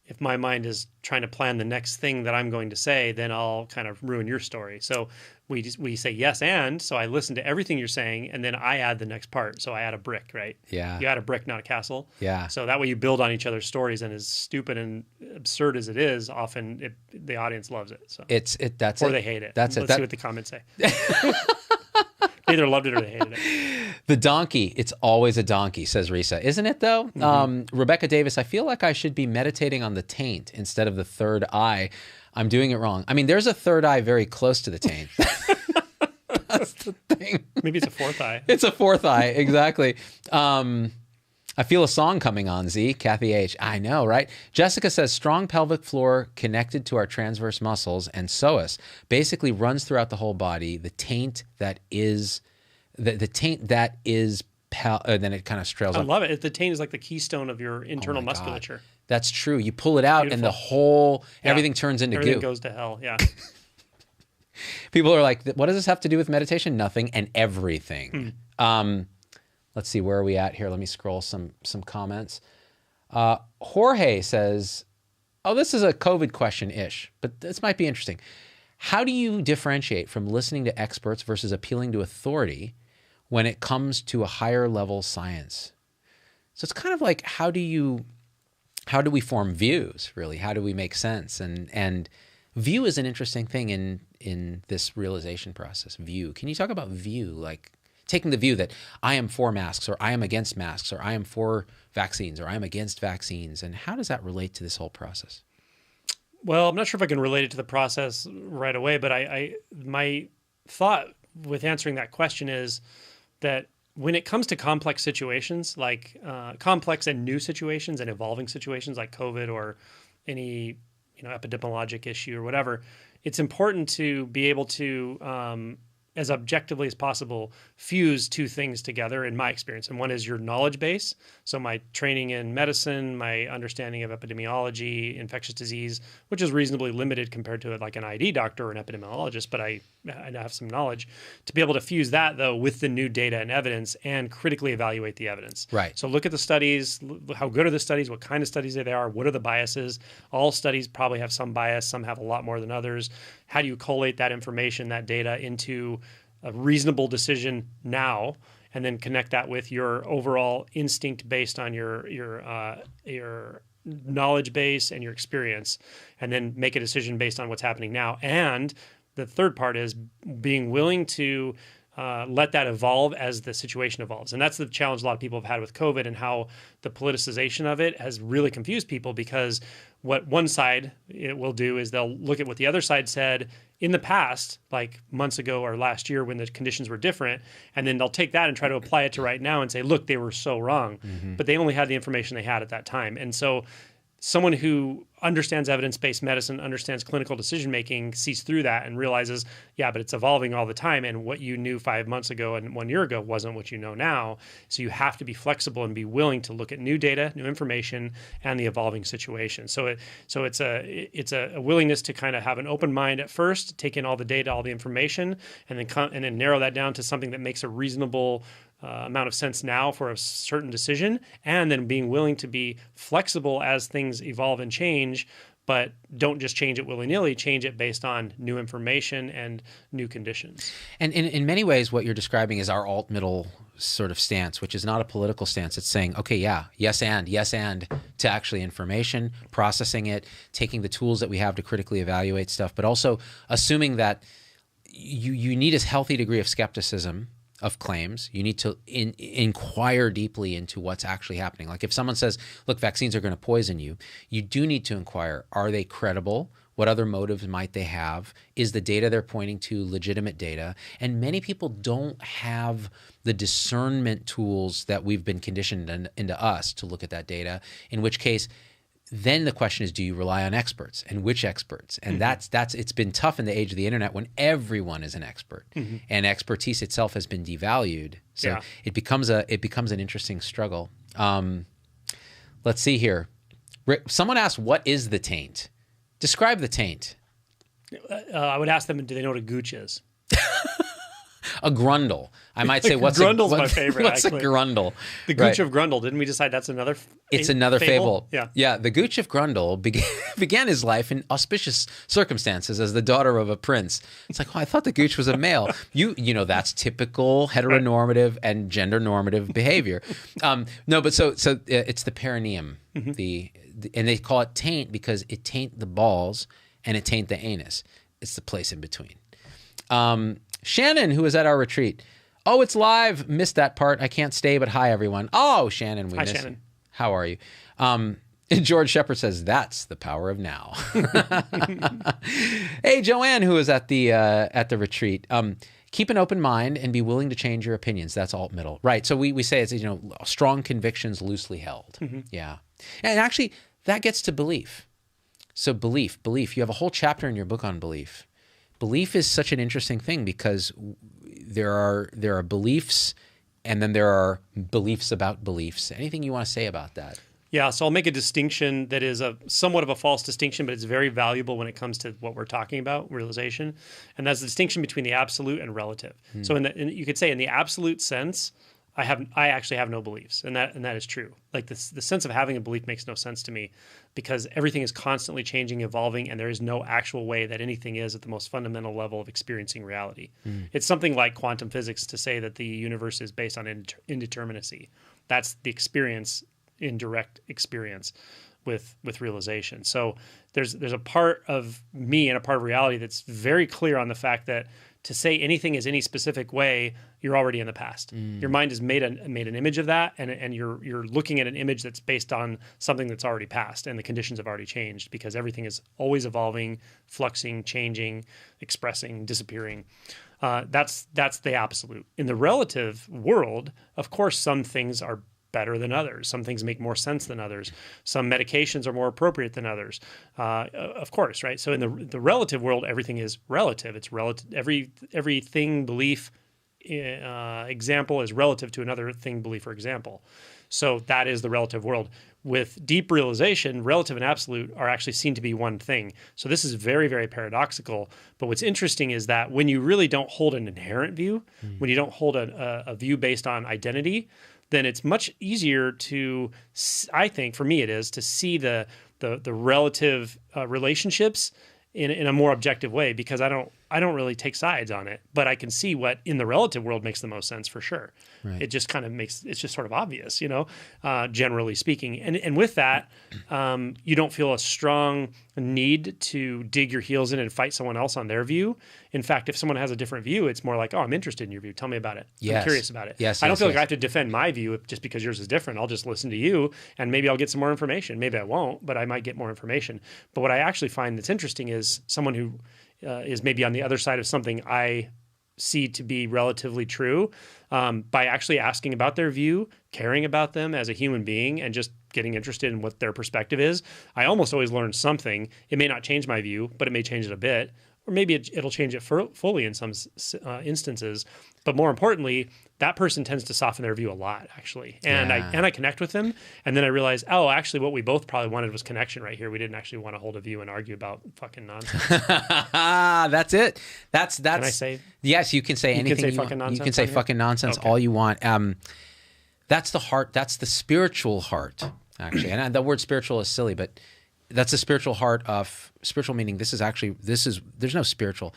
if my mind is trying to plan the next thing that I'm going to say, then I'll kind of ruin your story. So we say yes and, so I listen to everything you're saying, and then I add the next part. So I add a brick, right? Yeah. You add a brick, not a castle. Yeah. So that way you build on each other's stories, and as stupid and absurd as it is, often the audience loves it. So That's or it. they hate it. That's Let's it. see what the comments say. They either loved it or they hated it. The donkey, it's always a donkey, says Risa. Isn't it, though? Rebecca Davis, I feel like I should be meditating on the taint instead of the third eye. I'm doing it wrong. I mean, there's a third eye very close to the taint. That's the thing. Maybe it's a fourth eye. It's a fourth eye, exactly. I feel a song coming on, Z. Kathy H. I know, right? Jessica says, strong pelvic floor connected to our transverse muscles and psoas basically runs throughout the whole body. The taint that is, the taint that is, then it kind of trails I up. love it. The taint is like the keystone of your internal my God. musculature. That's true. You pull it out and the Beautiful. whole, Yeah. everything turns into Everything goo. goes to hell. Yeah. People are like, what does this have to do with meditation? Nothing and everything. Let's see, where are we at here? Let me scroll some comments. Jorge says, oh, this is a COVID question-ish, but this might be interesting. How do you differentiate from listening to experts versus appealing to authority when it comes to a higher level science? So it's kind of like, how do we form views, really? How do we make sense? And view is an interesting thing in this realization process. View. Can you talk about view? Like taking the view that I am for masks, or I am against masks, or I am for vaccines, or I am against vaccines. And how does that relate to this whole process? Well, I'm not sure if I can relate it to the process right away, but my thought with answering that question is that when it comes to complex situations, like complex and new situations and evolving situations like COVID or any epidemiologic issue or whatever, it's important to be able to as objectively as possible, fuse two things together in my experience. And one is your knowledge base. So my training in medicine, my understanding of epidemiology, infectious disease, which is reasonably limited compared to like an ID doctor or an epidemiologist, but I have some knowledge to be able to fuse that though with the new data and evidence and critically evaluate the evidence. Right. So look at the studies, how good are the studies, what kind of studies they are, what are the biases? All studies probably have some bias, some have a lot more than others. How do you collate that information, that data into a reasonable decision now, and then connect that with your overall instinct based on your knowledge base and your experience, and then make a decision based on what's happening now. And the third part is being willing to let that evolve as the situation evolves. And that's the challenge a lot of people have had with COVID, and how the politicization of it has really confused people, because what one side it will do is they'll look at what the other side said in the past, like months ago or last year when the conditions were different, and then they'll take that and try to apply it to right now and say, look, they were so wrong. But they only had the information they had at that time. And so someone who understands evidence-based medicine, understands clinical decision-making, sees through that and realizes, yeah, but it's evolving all the time. And what you knew 5 months ago and 1 year ago wasn't what you know now. So you have to be flexible and be willing to look at new data, new information, and the evolving situation. So it's a willingness to kind of have an open mind at first, take in all the data, all the information, and then narrow that down to something that makes a reasonable amount of sense now for a certain decision, and then being willing to be flexible as things evolve and change, but don't just change it willy-nilly, change it based on new information and new conditions. And in many ways, what you're describing is our alt-middle sort of stance, which is not a political stance. It's saying, okay, yeah, yes and to actually information, processing it, taking the tools that we have to critically evaluate stuff, but also assuming that you need a healthy degree of skepticism of claims. You need to inquire deeply into what's actually happening. Like if someone says, look, vaccines are going to poison you, you do need to inquire, are they credible? What other motives might they have? Is the data they're pointing to legitimate data? And many people don't have the discernment tools that we've been conditioned into us to look at that data, in which case, then the question is, do you rely on experts, and which experts? And that's it's been tough in the age of the internet when everyone is an expert, and expertise itself has been devalued. So it becomes an interesting struggle. Let's see here. Someone asked, what is the taint? Describe the taint. I would ask them, do they know what a gooch is? A grundle. I might say, what's Grundle's my favorite. What's actually. a grundle? The gooch of Grundle. Didn't we decide that's another? It's another fable. Yeah. The gooch of Grundle began his life in auspicious circumstances as the daughter of a prince. It's like, oh, I thought the gooch was a male. You know, that's typical heteronormative and gender normative behavior. No, but so it's the perineum. And they call it taint because it taint the balls and it taint the anus. It's the place in between. Shannon, who was at our retreat, Oh, it's live. Missed that part. I can't stay, but hi, everyone. Oh, Shannon, we Hi, miss Shannon. you. How are you? George Shepard says, that's the power of now. Hey, Joanne, who was at the retreat. Keep an open mind and be willing to change your opinions. That's alt middle. Right. So we say it's, strong convictions loosely held. Yeah. And actually, that gets to belief. So belief. You have a whole chapter in your book on belief. Belief is such an interesting thing because there are beliefs and then there are beliefs about beliefs. Anything you want to say about that? Yeah, so I'll make a distinction that is somewhat of a false distinction, but it's very valuable when it comes to what we're talking about, realization. And that's the distinction between the absolute and relative. So you could say in the absolute sense, I actually have no beliefs, and that is true. Like the sense of having a belief makes no sense to me because everything is constantly changing, evolving, and there is no actual way that anything is at the most fundamental level of experiencing reality. It's something like quantum physics to say that the universe is based on indeterminacy. That's the experience in direct experience with realization. So there's a part of me and a part of reality that's very clear on the fact that to say anything is any specific way, you're already in the past. Your mind has made an image of that, and you're looking at an image that's based on something that's already passed, and the conditions have already changed because everything is always evolving, fluxing, changing, expressing, disappearing. That's the absolute. In the relative world, of course, some things are better than others. Some things make more sense than others. Some medications are more appropriate than others. Of course, right? So in the relative world, everything is relative. It's relative. Every thing, belief, example is relative to another thing, belief, or example. So that is the relative world. With deep realization, relative and absolute are actually seen to be one thing. So this is very, very paradoxical. But what's interesting is that when you really don't hold an inherent view, when you don't hold a view based on identity, then it's much easier to, I think, for me it is, to see the relative relationships in a more objective way because I don't really take sides on it, but I can see what in the relative world makes the most sense for sure. Right. It just kind of it's just sort of obvious, generally speaking. And with that, you don't feel a strong need to dig your heels in and fight someone else on their view. In fact, if someone has a different view, it's more like, oh, I'm interested in your view. Tell me about it. Yes. I'm curious about it. Yes, I don't feel like I have to defend my view just because yours is different. I'll just listen to you and maybe I'll get some more information. Maybe I won't, but I might get more information. But what I actually find that's interesting is someone who is maybe on the other side of something I see to be relatively true, by actually asking about their view, caring about them as a human being, and just getting interested in what their perspective is. I almost always learn something. It may not change my view, but it may change it a bit, or maybe it'll change it fully in some instances. But more importantly, that person tends to soften their view a lot, actually. And I connect with them, and then I realize, oh, actually, what we both probably wanted was connection right here. We didn't actually want to hold a view and argue about fucking nonsense. That's it. That's. Can I say? Yes, you can say anything. You can say fucking nonsense. You can say fucking nonsense all you want. That's the heart. That's the spiritual heart, actually. And the word spiritual is silly, but that's the spiritual heart of spiritual meaning. There's no spiritual.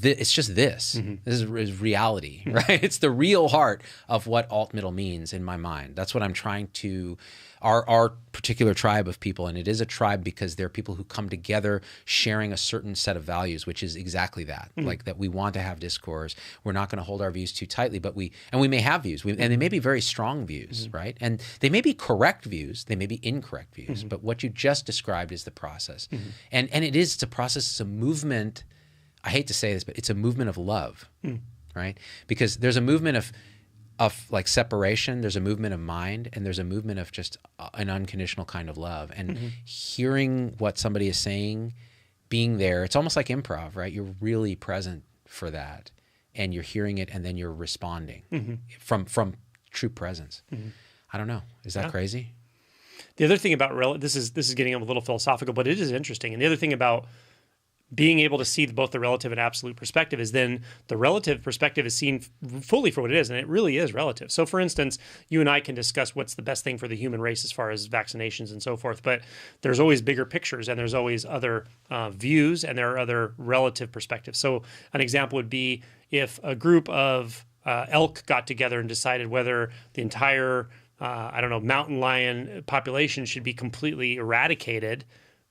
It's just this. This is reality, right? It's the real heart of what alt middle means in my mind. That's what I'm trying to, our particular tribe of people, and it is a tribe because they're people who come together sharing a certain set of values, which is exactly that, like that we want to have discourse. We're not going to hold our views too tightly, but we may have views, and they may be very strong views, right? And they may be correct views, they may be incorrect views, but what you just described is the process. And it's a process, it's a movement. I hate to say this, but it's a movement of love, right? Because there's a movement of like separation, there's a movement of mind, and there's a movement of just an unconditional kind of love. And hearing what somebody is saying, being there, it's almost like improv, right? You're really present for that, and you're hearing it, and then you're responding from true presence. I don't know. Is that crazy? The other thing about this is getting a little philosophical, but it is interesting. And the other thing about being able to see both the relative and absolute perspective is then the relative perspective is seen fully for what it is, and it really is relative. So for instance, you and I can discuss what's the best thing for the human race as far as vaccinations and so forth, but there's always bigger pictures and there's always other views and there are other relative perspectives. So an example would be if a group of elk got together and decided whether the entire, mountain lion population should be completely eradicated.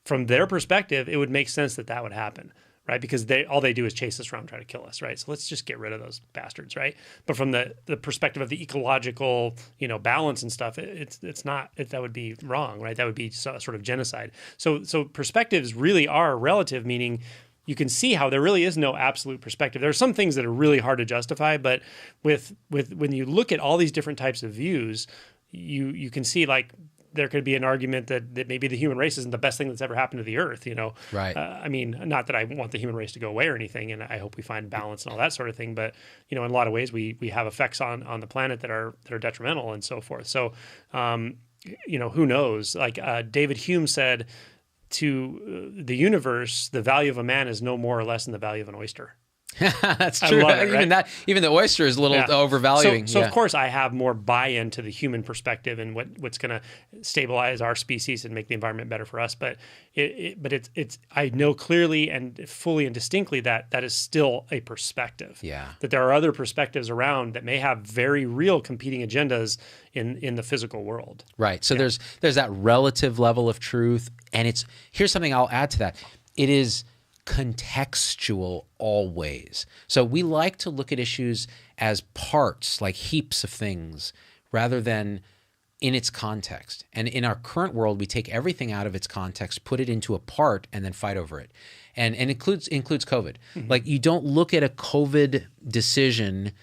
From their perspective, it would make sense that would happen, right? Because all they do is chase us around, try to kill us, right? So let's just get rid of those bastards, right? But from the perspective of the ecological, balance and stuff, it's not, that would be wrong, right? That would be sort of genocide. So perspectives really are relative, meaning you can see how there really is no absolute perspective. There are some things that are really hard to justify, but with when you look at all these different types of views, you can see like there could be an argument that maybe the human race isn't the best thing that's ever happened to the earth, Right. I mean, not that I want the human race to go away or anything, and I hope we find balance and all that sort of thing, but in a lot of ways we have effects on the planet that are detrimental and so forth. So who knows? Like David Hume said, to the universe, the value of a man is no more or less than the value of an oyster. That's true. Even the oyster is a little overvaluing. So of course I have more buy-in to the human perspective and what's going to stabilize our species and make the environment better for us. But it's I know clearly and fully and distinctly that is still a perspective. Yeah. That there are other perspectives around that may have very real competing agendas in the physical world. Right. So there's that relative level of truth, and here's something I'll add to that. It is contextual always. So we like to look at issues as parts, like heaps of things, rather than in its context. And in our current world, we take everything out of its context, put it into a part, and then fight over it. And includes COVID. Mm-hmm. Like you don't look at a COVID decision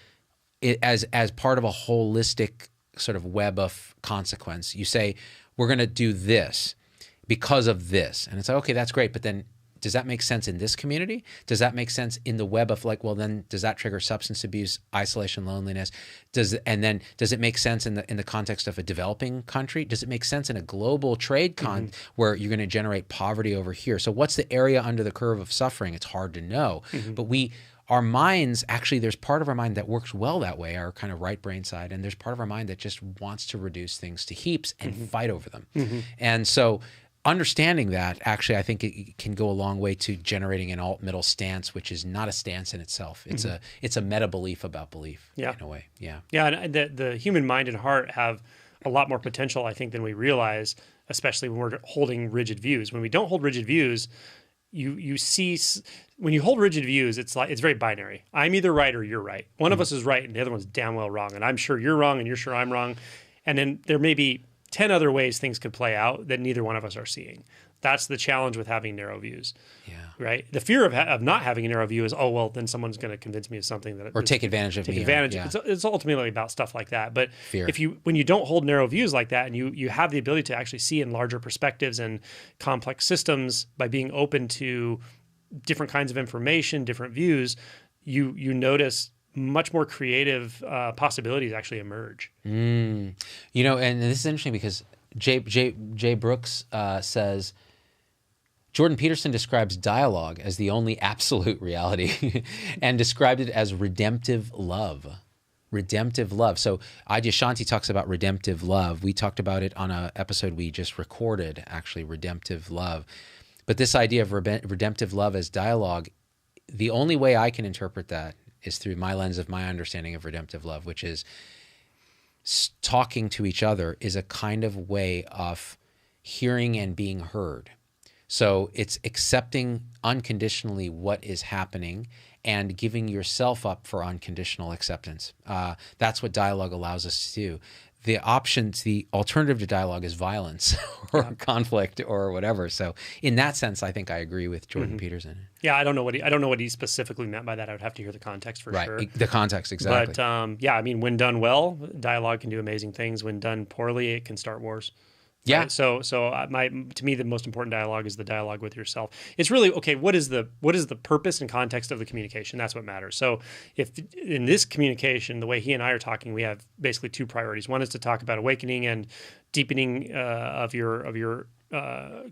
as part of a holistic sort of web of consequence. You say, we're going to do this because of this. And it's like, okay, that's great. But then does that make sense in this community? Does that make sense in the web of like, well, then does that trigger substance abuse, isolation, loneliness? Does it make sense in the context of a developing country? Does it make sense in a global trade where you're going to generate poverty over here? So what's the area under the curve of suffering? It's hard to know. Mm-hmm. But our minds, actually, there's part of our mind that works well that way, our kind of right brain side, and there's part of our mind that just wants to reduce things to heaps and fight over them. Mm-hmm. And so understanding that, actually, I think it can go a long way to generating an alt-middle stance, which is not a stance in itself. It's a meta-belief about belief, in a way. Yeah. Yeah, and the human mind and heart have a lot more potential, I think, than we realize, especially when we're holding rigid views. When we don't hold rigid views, you see, when you hold rigid views, it's very binary. I'm either right or you're right. One of us is right and the other one's damn well wrong. And I'm sure you're wrong and you're sure I'm wrong. And then there may be 10 other ways things could play out that neither one of us are seeing. That's the challenge with having narrow views. Yeah. Right? The fear of not having a narrow view is, oh, well, then someone's going to convince me of something that... Or take advantage of me. Yeah. It's ultimately about stuff like that. But when you don't hold narrow views like that and you have the ability to actually see in larger perspectives and complex systems by being open to different kinds of information, different views, you notice much more creative possibilities actually emerge. And this is interesting because Jay Brooks says, Jordan Peterson describes dialogue as the only absolute reality and described it as redemptive love. Redemptive love. So Adyashanti talks about redemptive love. We talked about it on an episode we just recorded, actually, redemptive love. But this idea of redemptive love as dialogue, the only way I can interpret that is through my lens of my understanding of redemptive love, which is talking to each other is a kind of way of hearing and being heard. So it's accepting unconditionally what is happening and giving yourself up for unconditional acceptance. That's what dialogue allows us to do. The alternative to dialogue is violence or conflict or whatever. So in that sense, I think I agree with Jordan Peterson. Yeah, I don't know what he specifically meant by that. I would have to hear the context for sure. Right, the context, exactly. But I mean, when done well, dialogue can do amazing things. When done poorly, it can start wars. Yeah. Right? So to me, the most important dialogue is the dialogue with yourself. It's really, okay, what is the purpose and context of the communication? That's what matters. So if in this communication, the way he and I are talking, we have basically two priorities. One is to talk about awakening and deepening of your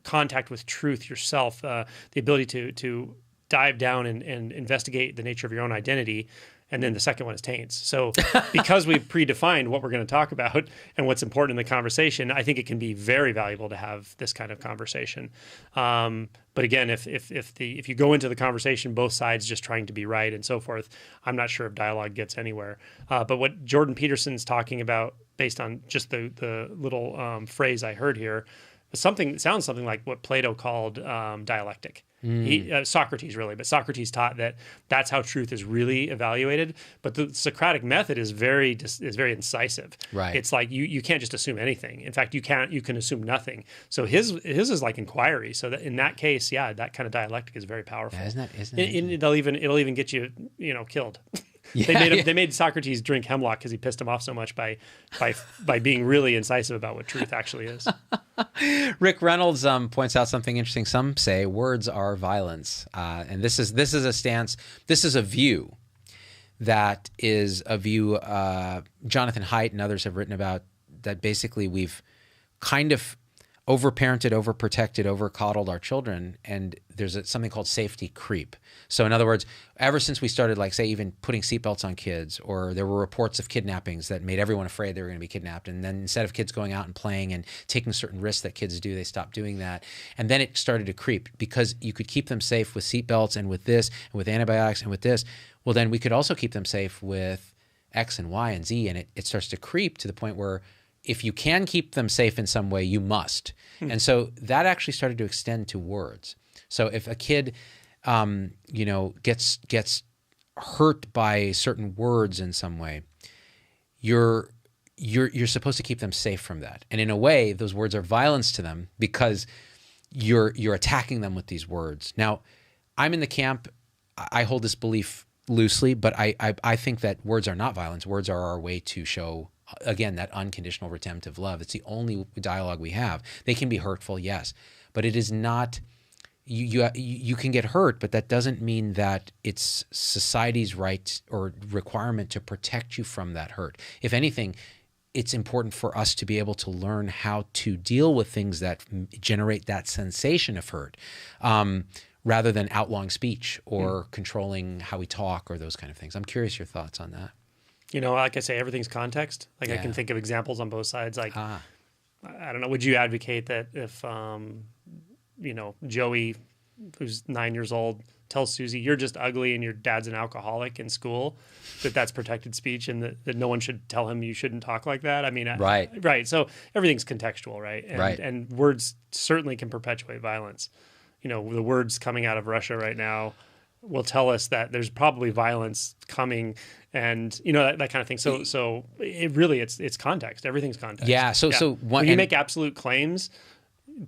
contact with truth yourself, the ability to dive down and investigate the nature of your own identity. And then the second one is taints. So because we've predefined what we're going to talk about and what's important in the conversation, I think it can be very valuable to have this kind of conversation. But again, if you go into the conversation, both sides just trying to be right and so forth, I'm not sure if dialogue gets anywhere. But what Jordan Peterson's talking about, based on just the little phrase I heard here, something sounds something like what Plato called dialectic. Socrates really, but Socrates taught that that's how truth is really evaluated. But the Socratic method is very incisive. Right. It's like you can't just assume anything. In fact, you can assume nothing. So his is like inquiry. So that in that case, yeah, that kind of dialectic is very powerful. Yeah, isn't that it'll even get you killed. Yeah, they made Socrates drink hemlock because he pissed him off so much by being really incisive about what truth actually is. Rick Reynolds points out something interesting. Some say words are violence, and this is a stance. This is a view that is a view Jonathan Haidt and others have written about. That basically we've kind of overparented, overprotected, overcoddled our children, and there's something called safety creep. So in other words, ever since we started, like say, even putting seatbelts on kids, or there were reports of kidnappings that made everyone afraid they were going to be kidnapped, and then instead of kids going out and playing and taking certain risks that kids do, they stopped doing that. And then it started to creep because you could keep them safe with seatbelts and with this and with antibiotics and with this. Well, then we could also keep them safe with X and Y and Z, and it starts to creep to the point where if you can keep them safe in some way, you must. And so that actually started to extend to words. So if a kid, gets hurt by certain words in some way, you're supposed to keep them safe from that. And in a way, those words are violence to them because you're attacking them with these words. Now, I'm in the camp. I hold this belief loosely, but I think that words are not violence. Words are our way to show, again, that unconditional redemptive love. It's the only dialogue we have. They can be hurtful, yes, but it is not. You can get hurt, but that doesn't mean that it's society's right or requirement to protect you from that hurt. If anything, it's important for us to be able to learn how to deal with things that generate that sensation of hurt, rather than outlawing speech or controlling how we talk or those kind of things. I'm curious your thoughts on that. Like I say, everything's context. Like I can think of examples on both sides. Like, I don't know, would you advocate that if, Joey, who's 9 years old, tells Susie, you're just ugly and your dad's an alcoholic in school, that's protected speech and that no one should tell him you shouldn't talk like that? I mean, right. So everything's contextual, right? And words certainly can perpetuate violence. The words coming out of Russia right now will tell us that there's probably violence coming, and that kind of thing. So it really it's context. Everything's context. Yeah. So when you make absolute claims,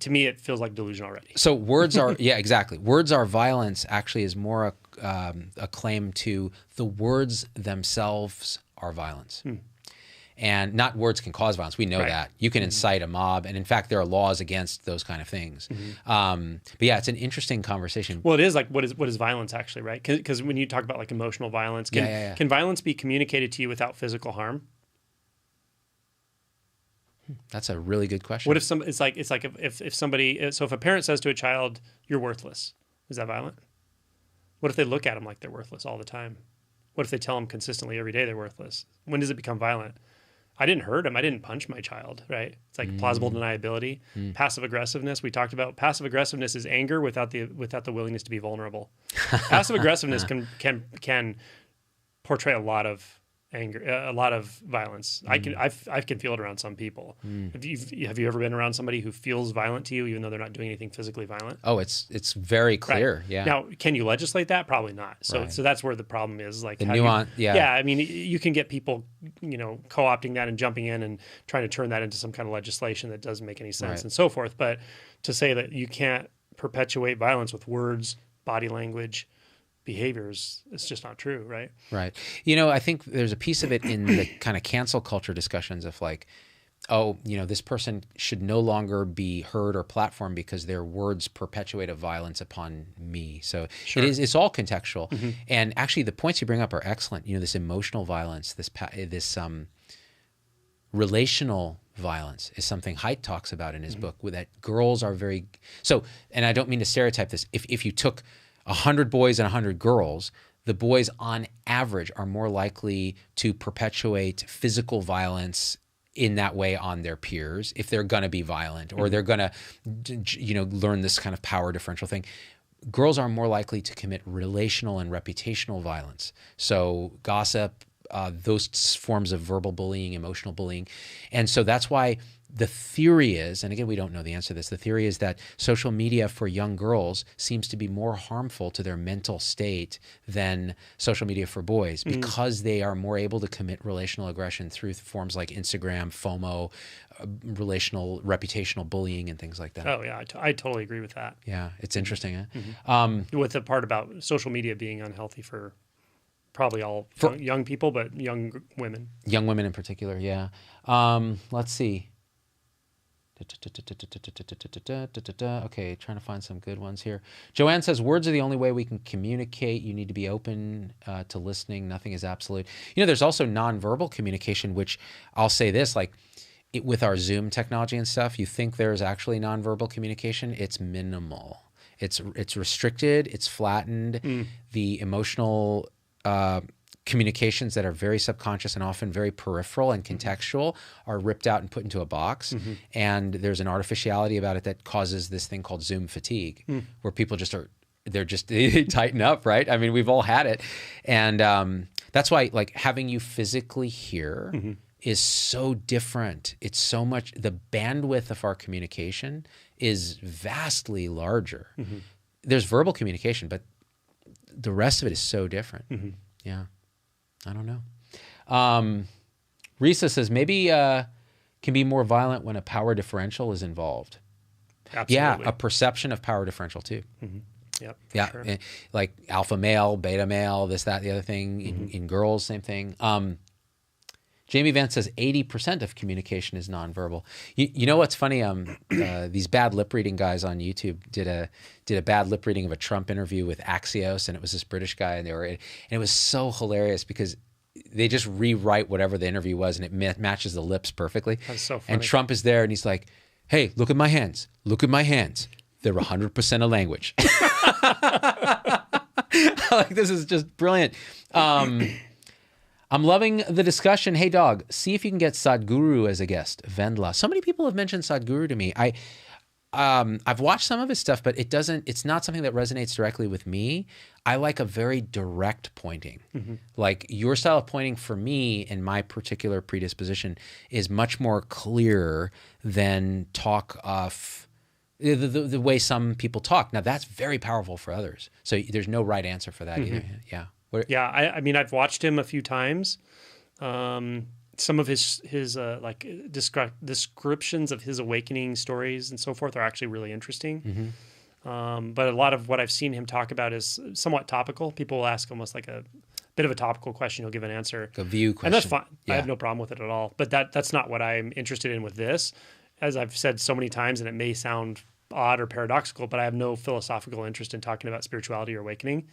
to me it feels like delusion already. So words are exactly. Words are violence. Actually, is more a claim to the words themselves are violence. And not words can cause violence. We know that. You can incite a mob. And in fact, there are laws against those kind of things. But yeah, it's an interesting conversation. Well, it is like, what is violence actually, right? Because when you talk about like emotional violence, can violence be communicated to you without physical harm? That's a really good question. What if if somebody, so if a parent says to a child, you're worthless, is that violent? What if they look at them like they're worthless all the time? What if they tell them consistently every day they're worthless? When does it become violent? I didn't hurt him. I didn't punch my child, right? It's like plausible deniability. Passive aggressiveness. We talked about passive aggressiveness is anger without the willingness to be vulnerable. Passive aggressiveness can portray a lot of anger, a lot of violence. I can feel it around some people. Have you ever been around somebody who feels violent to you even though they're not doing anything physically violent? Oh, it's very clear. Right. Yeah. Now, can you legislate that? Probably not. So that's where the problem is. Like the nuance. Yeah. I mean, you can get people, co-opting that and jumping in and trying to turn that into some kind of legislation that doesn't make any sense and so forth. But to say that you can't perpetuate violence with words, body language, behaviors, it's just not true, right? Right. I think there's a piece of it in the kind of cancel culture discussions of like, this person should no longer be heard or platformed because their words perpetuate a violence upon me. So it's all contextual. And actually the points you bring up are excellent. This emotional violence, this relational violence is something Haidt talks about in his book, with that girls are and I don't mean to stereotype this. If you took 100 boys and 100 girls, the boys on average are more likely to perpetuate physical violence in that way on their peers if they're going to be violent or they're going to, learn this kind of power differential thing. Girls are more likely to commit relational and reputational violence. So gossip, those forms of verbal bullying, emotional bullying. And so that's why the theory is, and again, we don't know the answer to this, the theory is that social media for young girls seems to be more harmful to their mental state than social media for boys because they are more able to commit relational aggression through forms like Instagram, FOMO, relational, reputational bullying, and things like that. Oh, yeah, I totally agree with that. Yeah, it's interesting. With the part about social media being unhealthy for probably all young people, but young women. Young women in particular, yeah. Let's see. Okay, trying to find some good ones here. Joanne says, words are the only way we can communicate. You need to be open to listening. Nothing is absolute. You know, there's also nonverbal communication, which I'll say this, like with our Zoom technology and stuff, you think there's actually nonverbal communication. It's minimal. It's restricted. It's flattened. The emotional communications that are very subconscious and often very peripheral and contextual are ripped out and put into a box. And there's an artificiality about it that causes this thing called Zoom fatigue, where people they tighten up, right? I mean, we've all had it. And that's why like having you physically here is so different. It's so much, the bandwidth of our communication is vastly larger. There's verbal communication, but the rest of it is so different. Yeah. I don't know. Risa says maybe can be more violent when a power differential is involved. Absolutely. Yeah, a perception of power differential too. Yep. Yeah, Sure. like alpha male, beta male, this, that, the other thing. In girls, same thing. Jamie Vance says 80% of communication is nonverbal. You know what's funny? These bad lip reading guys on YouTube did a bad lip reading of a Trump interview with Axios, and it was this British guy, and it was so hilarious because they just rewrite whatever the interview was, and it matches the lips perfectly. That's so funny. And Trump is there, and he's like, "Hey, look at my hands. Look at my hands. They're 100% a language." Like, this is just brilliant. I'm loving the discussion. Hey, dog, see if you can get Sadhguru as a guest. Vendla. So many people have mentioned Sadhguru to me. I've watched some of his stuff, but it's not something that resonates directly with me. I like a very direct pointing. Like your style of pointing for me and my particular predisposition is much more clear than talk of the way some people talk. Now that's very powerful for others. So there's no right answer for that either. Yeah. Yeah, I mean, I've watched him a few times. Some of his like descriptions of his awakening stories and so forth are actually really interesting. But a lot of what I've seen him talk about is somewhat topical. People will ask almost like a bit of a topical question. He'll give an answer. A view question. And that's fine. Yeah. I have no problem with it at all. But that's not what I'm interested in with this. As I've said so many times, and it may sound odd or paradoxical, but I have no philosophical interest in talking about spirituality or awakening.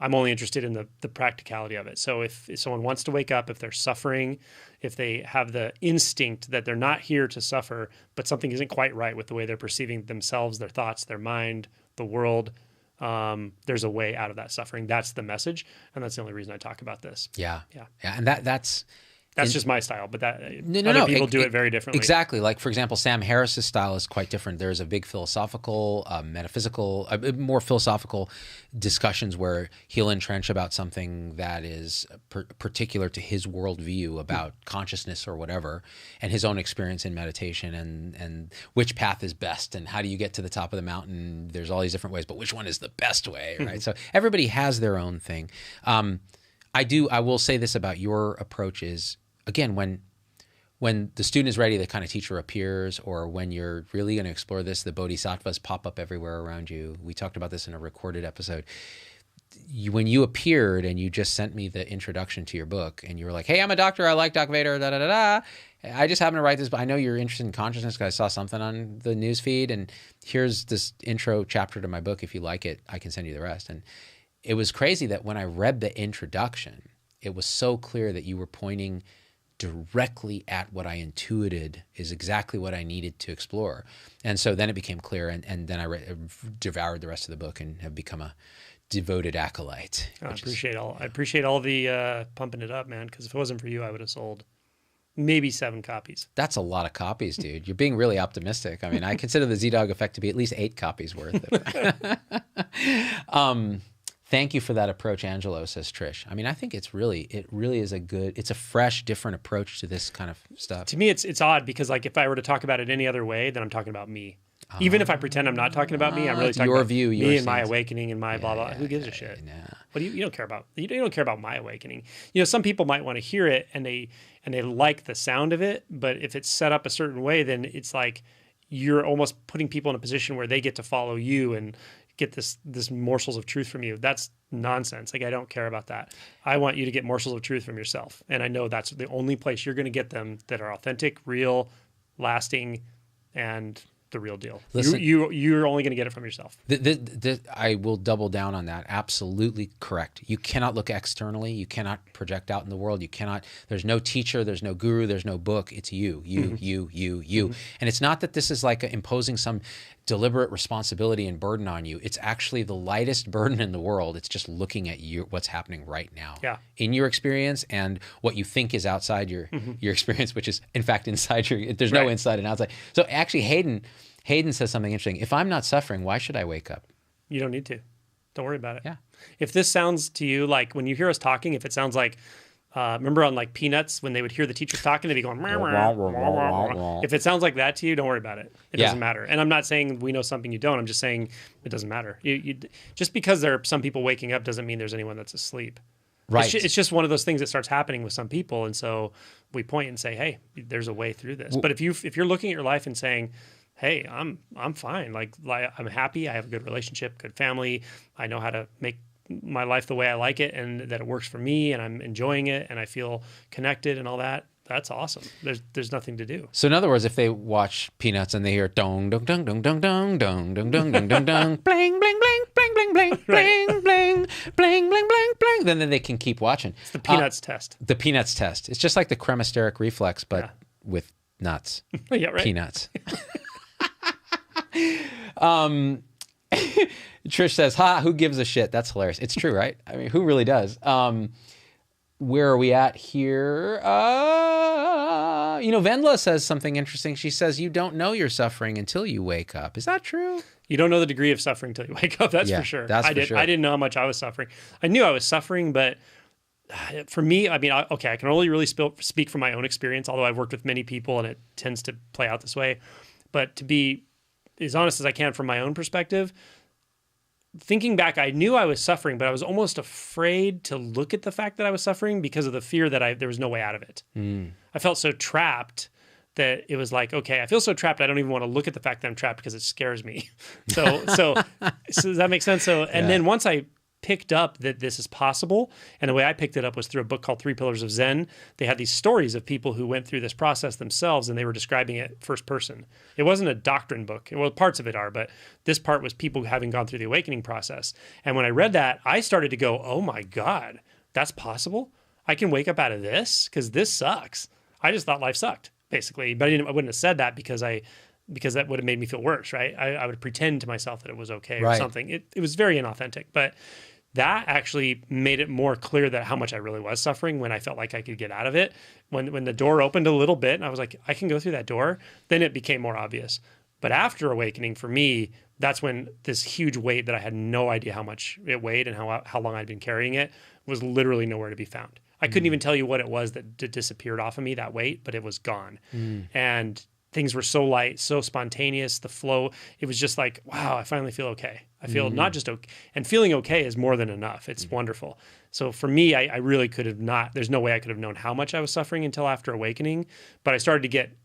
I'm only interested in the practicality of it. So if someone wants to wake up, if they're suffering, if they have the instinct that they're not here to suffer, but something isn't quite right with the way they're perceiving themselves, their thoughts, their mind, the world, there's a way out of that suffering. That's the message. And that's the only reason I talk about this. Yeah. And that's just my style, but other no. people do it very differently. Exactly. Like, for example, Sam Harris's style is quite different. There's a big philosophical, metaphysical, more philosophical discussions where he'll entrench about something that is particular to his worldview about consciousness or whatever, and his own experience in meditation and which path is best and how do you get to the top of the mountain. There's all these different ways, but which one is the best way, right? So everybody has their own thing. I will say this about your approach is, again, when the student is ready, the kind of teacher appears, or when you're really going to explore this, the bodhisattvas pop up everywhere around you. We talked about this in a recorded episode. When you appeared and you just sent me the introduction to your book and you were like, "Hey, I'm a doctor. I like Doc Vader, da da da da. I just happen to write this, but I know you're interested in consciousness because I saw something on the news feed, and here's this intro chapter to my book. If you like it, I can send you the rest." And it was crazy that when I read the introduction, it was so clear that you were pointing directly at what I intuited is exactly what I needed to explore. And so then it became clear, and then I devoured the rest of the book and have become a devoted acolyte. I appreciate all the pumping it up, man, because if it wasn't for you, I would have sold maybe 7 copies. That's a lot of copies, dude. You're being really optimistic. I mean, I consider the Z-Dog Effect to be at least 8 copies worth. Thank you for that approach, Angelo, says Trish. I mean, I think it really is it's a fresh, different approach to this kind of stuff. To me, it's odd because like if I were to talk about it any other way, then I'm talking about me. Even if I pretend I'm not talking about me, I'm really talking about me and my awakening and my blah blah. Who gives a shit? What do you don't care about? You don't care about my awakening. You know, some people might want to hear it and they like the sound of it, but if it's set up a certain way, then it's like you're almost putting people in a position where they get to follow you and get this morsels of truth from you. That's nonsense. Like, I don't care about that. I want you to get morsels of truth from yourself. And I know that's the only place you're going to get them that are authentic, real, lasting, and the real deal. Listen, you're only going to get it from yourself. I will double down on that. Absolutely correct. You cannot look externally. You cannot project out in the world. You cannot, there's no teacher, there's no guru, there's no book. It's you. And it's not that this is like imposing some deliberate responsibility and burden on you. It's actually the lightest burden in the world. It's just looking at what's happening right now in your experience and what you think is outside your experience, which is in fact inside your, there's no inside and outside. So actually Hayden says something interesting. If I'm not suffering, why should I wake up? You don't need to. Don't worry about it. Yeah. If this sounds to you like when you hear us talking, if it sounds like, remember on like Peanuts when they would hear the teachers talking, they'd be going, if it sounds like that to you, don't worry about it. It doesn't matter. And I'm not saying we know something you don't. I'm just saying it doesn't matter. Just because there are some people waking up doesn't mean there's anyone that's asleep. Right. It's just one of those things that starts happening with some people. And so we point and say, hey, there's a way through this. But if you're looking at your life and saying, hey, I'm fine. Like I'm happy. I have a good relationship, good family. I know how to make my life the way I like it and that it works for me and I'm enjoying it and I feel connected and all that. That's awesome. There's nothing to do. So in other words, if they watch Peanuts and they hear dong dong dong dong dong dong dong dong dong dong dong dong bling bling bling bling bling bling bling bling bling bling bling bling, then they can keep watching. It's the Peanuts test. The Peanuts test. It's just like the cremasteric reflex, but with nuts. Yeah, right. Peanuts. Trish says, who gives a shit? That's hilarious. It's true, right? I mean, who really does? Where are we at here? Vendla says something interesting. She says, you don't know you're suffering until you wake up. Is that true? You don't know the degree of suffering until you wake up. That's for sure. I didn't know how much I was suffering. I knew I was suffering, but for me, I mean, I can only really speak from my own experience, although I've worked with many people and it tends to play out this way. But to be as honest as I can from my own perspective, thinking back, I knew I was suffering, but I was almost afraid to look at the fact that I was suffering because of the fear that there was no way out of it. I felt so trapped that it was like, okay, I feel so trapped. I don't even want to look at the fact that I'm trapped because it scares me. So does that make sense? Then once I picked up that this is possible, and the way I picked it up was through a book called 3 Pillars of Zen. They had these stories of people who went through this process themselves, and they were describing it first person. It wasn't a doctrine book. Well, parts of it are, but this part was people having gone through the awakening process. And when I read that, I started to go, oh my God, that's possible? I can wake up out of this? Because this sucks. I just thought life sucked, basically. But I wouldn't have said that because that would have made me feel worse, right? I would pretend to myself that it was okay or something. It was very inauthentic, but that actually made it more clear that how much I really was suffering when I felt like I could get out of it. When the door opened a little bit and I was like, I can go through that door, then it became more obvious. But after awakening, for me, that's when this huge weight that I had no idea how much it weighed and how long I'd been carrying it was literally nowhere to be found. I couldn't even tell you what it was that disappeared off of me, that weight, but it was gone. And things were so light, so spontaneous, the flow. It was just like, wow, I finally feel okay. I feel not just okay. And feeling okay is more than enough. It's wonderful. So for me, I really could have there's no way I could have known how much I was suffering until after awakening. But I started to get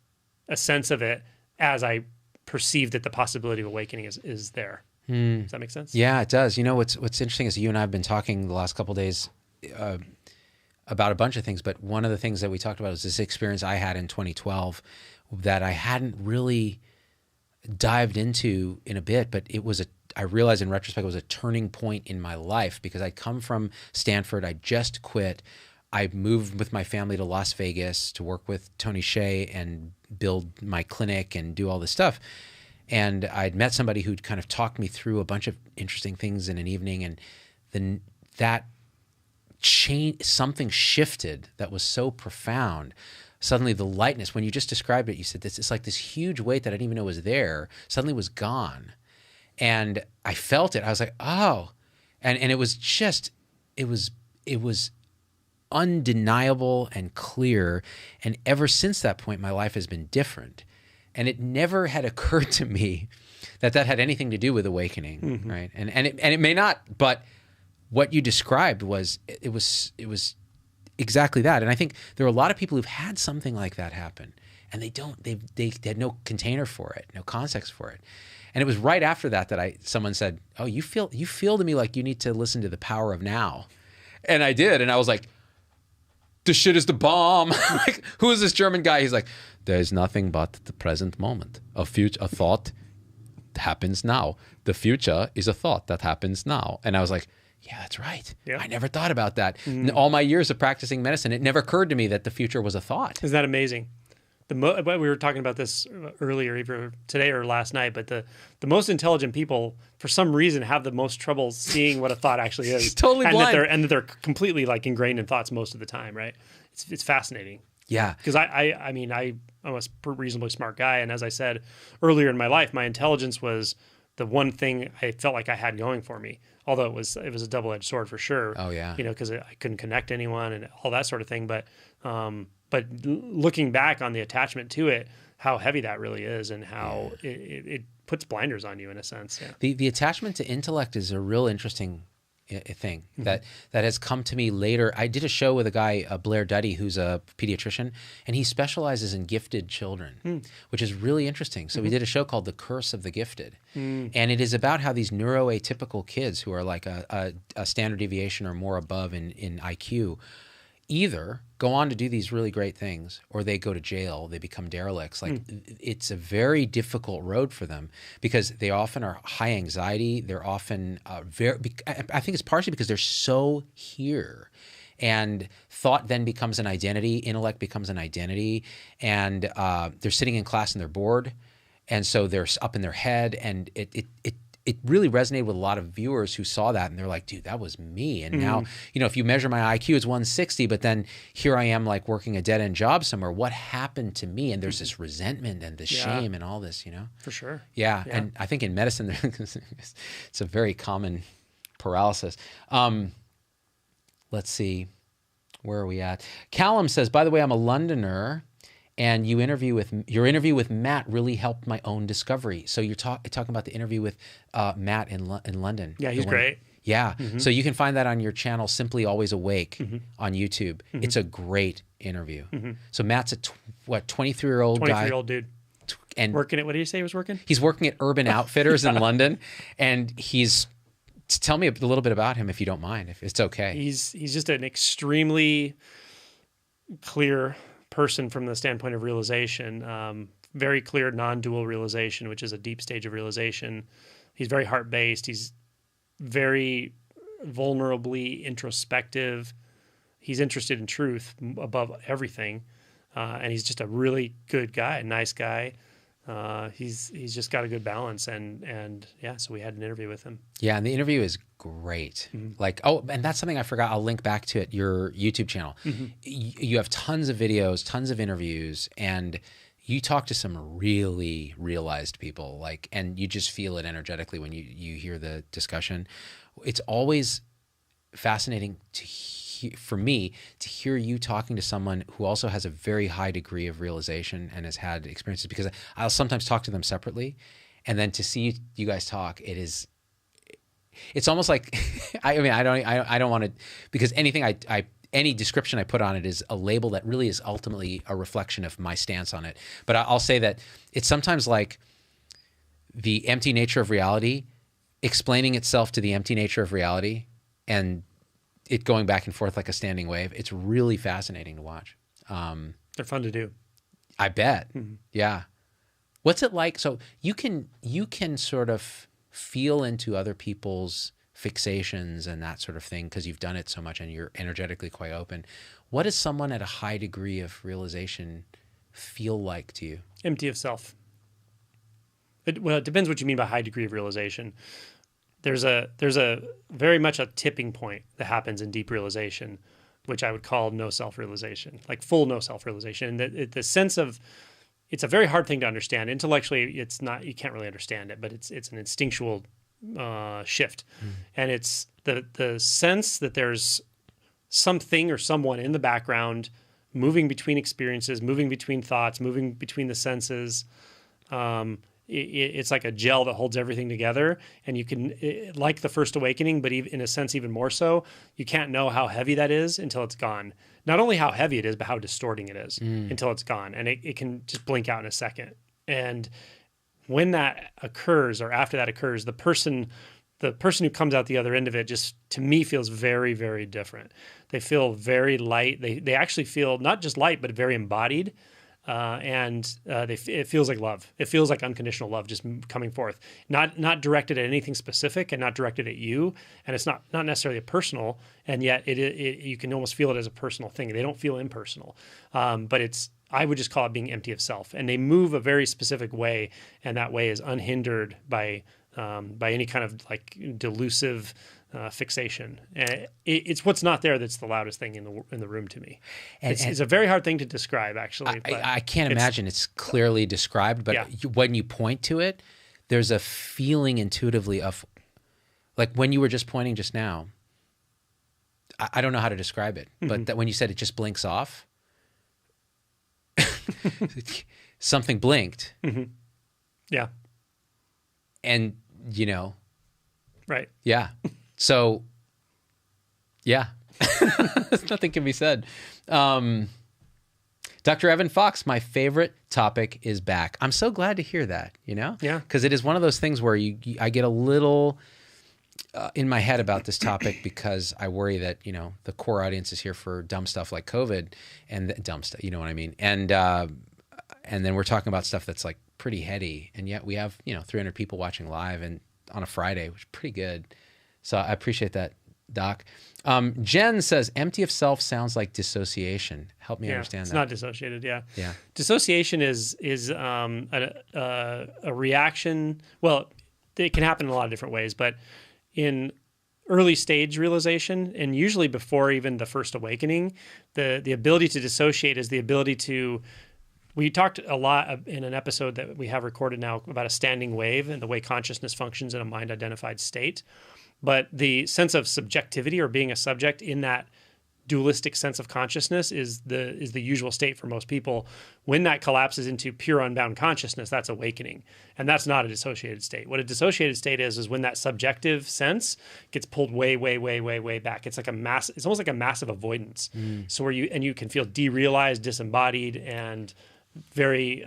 a sense of it as I perceived that the possibility of awakening is there. Does that make sense? Yeah, it does. You know, what's interesting is you and I have been talking the last couple of days about a bunch of things, but one of the things that we talked about was this experience I had in 2012 that I hadn't really dived into in a bit, but I realized in retrospect it was a turning point in my life because I'd come from Stanford. I just quit. I moved with my family to Las Vegas to work with Tony Hsieh and build my clinic and do all this stuff. And I'd met somebody who'd kind of talked me through a bunch of interesting things in an evening. And then that something shifted that was so profound. Suddenly the lightness, when you just described it, you said it's like this huge weight that I didn't even know was there, suddenly was gone. And I felt it. I was like, oh. And it was just, it was undeniable and clear. And ever since that point, my life has been different. And it never had occurred to me that had anything to do with awakening, right? And it may not, but what you described was it was exactly that. And I think there are a lot of people who've had something like that happen, and they had no container for it, no context for it. And it was right after that someone said, "Oh, you feel to me like you need to listen to The Power of Now," and I did, and I was like, "This shit is the bomb!" Like, who is this German guy? He's like, "There is nothing but the present moment. A thought happens now. The future is a thought that happens now." And I was like, yeah, that's right. Yep. I never thought about that. In all my years of practicing medicine, it never occurred to me that the future was a thought. Isn't that amazing? We were talking about this earlier, either today or last night, but the most intelligent people, for some reason, have the most trouble seeing what a thought actually is. It's totally blind. And that they're completely like ingrained in thoughts most of the time, right? It's fascinating. Yeah. Because I'm a reasonably smart guy, and as I said earlier in my life, my intelligence was the one thing I felt like I had going for me. Although it was a double-edged sword for sure. Oh yeah. Because I couldn't connect anyone and all that sort of thing. But looking back on the attachment to it, how heavy that really is, and how it puts blinders on you in a sense. Yeah. The attachment to intellect is a real interesting thing that has come to me later. I did a show with a guy, Blair Duddy, who's a pediatrician, and he specializes in gifted children, which is really interesting. So we did a show called The Curse of the Gifted, and it is about how these neuroatypical kids who are like a standard deviation or more above in IQ either go on to do these really great things, or they go to jail, they become derelicts. Like it's a very difficult road for them because they often are high anxiety. They're often I think it's partially because they're so here, and thought then becomes an identity, intellect becomes an identity, and they're sitting in class and they're bored, and so they're up in their head, and it really resonated with a lot of viewers who saw that, and they're like, dude, that was me. And now, if you measure my IQ, it's 160, but then here I am like working a dead-end job somewhere. What happened to me? And there's this resentment and this shame and all this, For sure. Yeah. And I think in medicine, it's a very common paralysis. Let's see. Where are we at? Callum says, by the way, I'm a Londoner, and your interview with Matt really helped my own discovery. So you're talking about the interview with Matt in London. Yeah, he's great. Yeah. So you can find that on your channel, Simply Always Awake on YouTube. It's a great interview. So Matt's a 23-year-old guy. 23-year-old dude. And working at, what did you say he was working? He's working at Urban Outfitters in London, and tell me a little bit about him if you don't mind, if it's okay. He's just an extremely clear person from the standpoint of realization, very clear non-dual realization, which is a deep stage of realization. He's very heart-based. He's very vulnerably introspective. He's interested in truth above everything, and he's just a really good guy, a nice guy. He's just got a good balance, and so we had an interview with him. Yeah, and the interview is great. And that's something I forgot. I'll link back to it. Your YouTube channel. You have tons of videos, tons of interviews, and you talk to some really realized people. And you just feel it energetically when you hear the discussion. It's always fascinating for me to hear you talking to someone who also has a very high degree of realization and has had experiences, because I'll sometimes talk to them separately, and then to see you guys talk, it's almost like I don't want to, because any description I put on it is a label that really is ultimately a reflection of my stance on it. But I'll say that it's sometimes like the empty nature of reality explaining itself to the empty nature of reality, and it going back and forth like a standing wave. It's really fascinating to watch. They're fun to do. I bet. Yeah. What's it like? So you can sort of feel into other people's fixations and that sort of thing because you've done it so much and you're energetically quite open. What does someone at a high degree of realization feel like to you? Empty of self. It depends what you mean by high degree of realization. There's a very much a tipping point that happens in deep realization, which I would call no self-realization, like full no self-realization. And the sense of, it's a very hard thing to understand. Intellectually, it's not, you can't really understand it, but it's an instinctual shift. And it's the sense that there's something or someone in the background moving between experiences, moving between thoughts, moving between the senses. It's like a gel that holds everything together, and you can, like the first awakening, but in a sense even more so, you can't know how heavy that is until it's gone. Not only how heavy it is, but how distorting it is until it's gone, and it can just blink out in a second. And when that occurs, or after that occurs, the person who comes out the other end of it just, to me, feels very, very different. They feel very light. They actually feel not just light, but very embodied. It feels like love. It feels like unconditional love just coming forth, not directed at anything specific and not directed at you. And it's not necessarily a personal, and yet you can almost feel it as a personal thing. They don't feel impersonal, but I would just call it being empty of self. And they move a very specific way, and that way is unhindered by any kind of like delusive fixation. It's what's not there that's the loudest thing in the room to me. It's a very hard thing to describe, actually. I can't imagine it's clearly described, but when you point to it, there's a feeling intuitively of, like when you were just pointing just now, I don't know how to describe it, but that when you said it just blinks off, something blinked. Yeah. And, right. Yeah. So, yeah, nothing can be said. Dr. Evan Fox, my favorite topic is back. I'm so glad to hear that, Yeah. Because it is one of those things where I get a little in my head about this topic because I worry that, the core audience is here for dumb stuff like COVID and dumb stuff, you know what I mean? And then we're talking about stuff that's like pretty heady. And yet we have, 300 people watching live and on a Friday, which is pretty good. So I appreciate that, Doc. Jen says, empty of self sounds like dissociation. Help me understand that. It's not dissociated, yeah. Yeah. Dissociation is a reaction. Well, it can happen in a lot of different ways, but in early stage realization, and usually before even the first awakening, the ability to dissociate is the ability to... We talked a lot in an episode that we have recorded now about a standing wave and the way consciousness functions in a mind-identified state. But the sense of subjectivity, or being a subject in that dualistic sense of consciousness, is the usual state for most people. When that collapses into pure unbound consciousness, that's awakening. And that's not a dissociated state. What a dissociated state is when that subjective sense gets pulled way, way, way, way, way back. It's like it's almost like a massive avoidance. So you can feel derealized, disembodied, and very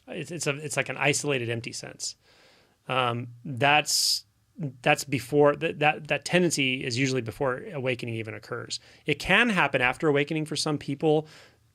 it's like an isolated, empty sense. That's before that tendency is usually before awakening even occurs. It can happen after awakening for some people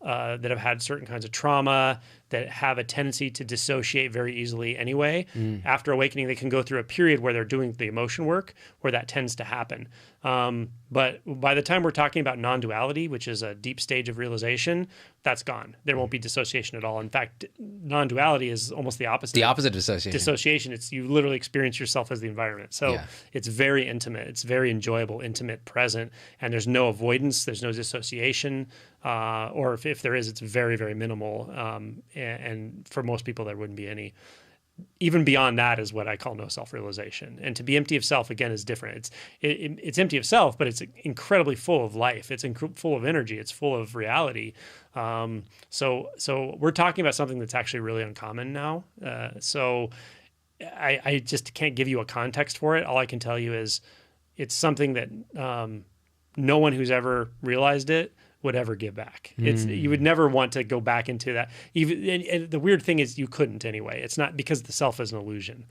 that have had certain kinds of trauma, that have a tendency to dissociate very easily anyway. After awakening, they can go through a period where they're doing the emotion work where that tends to happen. But by the time we're talking about non-duality, which is a deep stage of realization, that's gone. There won't be dissociation at all. In fact, non-duality is almost the opposite. The opposite of dissociation. Dissociation, it's you literally experience yourself as the environment. So it's very intimate. It's very enjoyable, intimate, present, and there's no avoidance. There's no dissociation. Or if there is, it's very, very minimal. And for most people, there wouldn't be any. Even beyond that is what I call no self-realization. And to be empty of self, again, is different. It's empty of self, but it's incredibly full of life. It's full of energy. It's full of reality. So we're talking about something that's actually really uncommon now. So I just can't give you a context for it. All I can tell you is it's something that no one who's ever realized it would ever give back. You would never want to go back into that. And the weird thing is you couldn't anyway. It's not because the self is an illusion.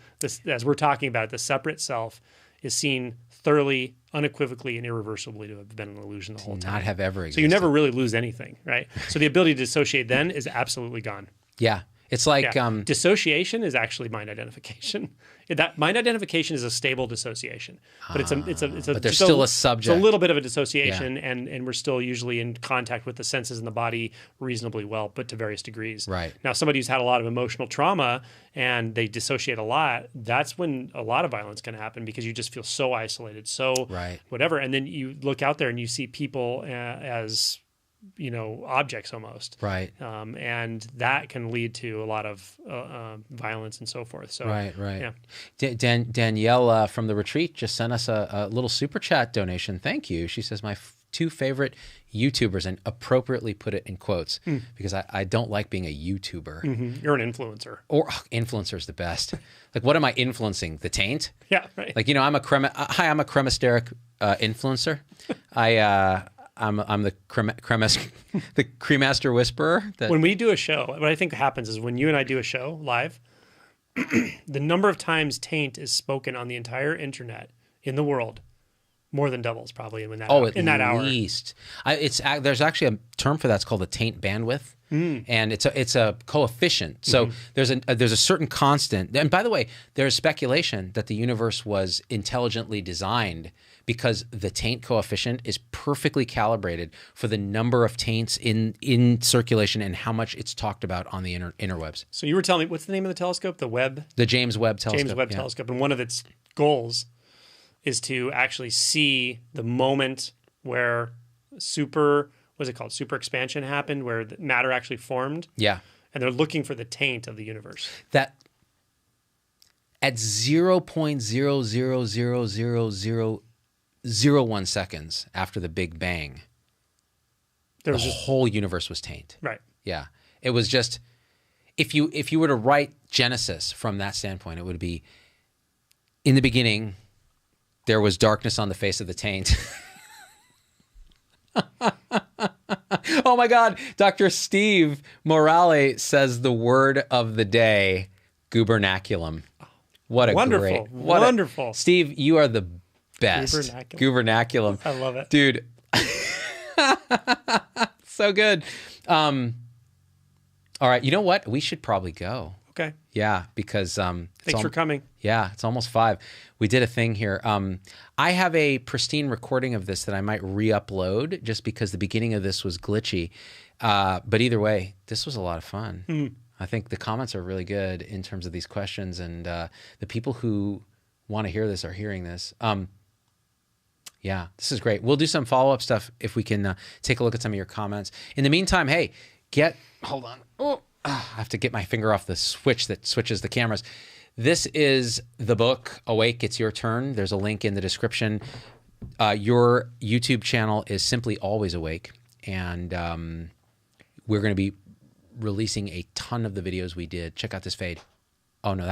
As we're talking about, the separate self is seen thoroughly, unequivocally, and irreversibly to have been an illusion the whole time. Not have ever existed. So you never really lose anything, right? So the ability to dissociate then is absolutely gone. Yeah. It's like dissociation is actually mind identification. That mind identification is a stable dissociation, but but there's still a subject. It's a little bit of a dissociation, and we're still usually in contact with the senses in the body reasonably well, but to various degrees. Right. Now, somebody who's had a lot of emotional trauma and they dissociate a lot, that's when a lot of violence can happen because you just feel so isolated, so whatever. And then you look out there and you see people as objects almost. Right. And that can lead to a lot of violence and so forth. So Right. yeah. Danielle from the retreat just sent us a little super chat donation. Thank you. She says, my two favorite YouTubers, and appropriately put it in quotes because I don't like being a YouTuber. You're an influencer. Or influencer is the best. Like, what am I influencing? The taint? Yeah, right. Like, I'm a cremasteric influencer. I'm the the cremaster whisperer. When we do a show, what I think happens is when you and I do a show live, the number of times taint is spoken on the entire internet in the world more than doubles probably in that hour. At least. There's actually a term for that. It's called the taint bandwidth, and it's a coefficient. So there's a certain constant. And by the way, there's speculation that the universe was intelligently designed because the taint coefficient is perfectly calibrated for the number of taints in circulation and how much it's talked about on the interwebs. So you were telling me, what's the name of the telescope? The James Webb telescope. Telescope. And one of its goals is to actually see the moment where super expansion happened, where the matter actually formed. Yeah. And they're looking for the taint of the universe. That at 0.0000001 seconds after the Big Bang, the whole universe was taint. Right. Yeah. It was just, if you were to write Genesis from that standpoint, it would be, in the beginning, there was darkness on the face of the taint. Oh my God. Dr. Steve Morale says the word of the day, gubernaculum. What a wonderful. Steve, you are the best. Gubernaculum. I love it. Dude. So good. All right. You know what? We should probably go. Okay. Yeah, because thanks for coming. Yeah, it's almost 5. We did a thing here. I have a pristine recording of this that I might re-upload just because the beginning of this was glitchy. But either way, this was a lot of fun. I think the comments are really good in terms of these questions, and the people who want to hear this are hearing this. Yeah, this is great. We'll do some follow-up stuff if we can take a look at some of your comments. In the meantime, hey, hold on. Oh, I have to get my finger off the switch that switches the cameras. This is the book, Awake, It's Your Turn. There's a link in the description. Your YouTube channel is Simply Always Awake, and we're going to be releasing a ton of the videos we did. Check out this fade. Oh, no,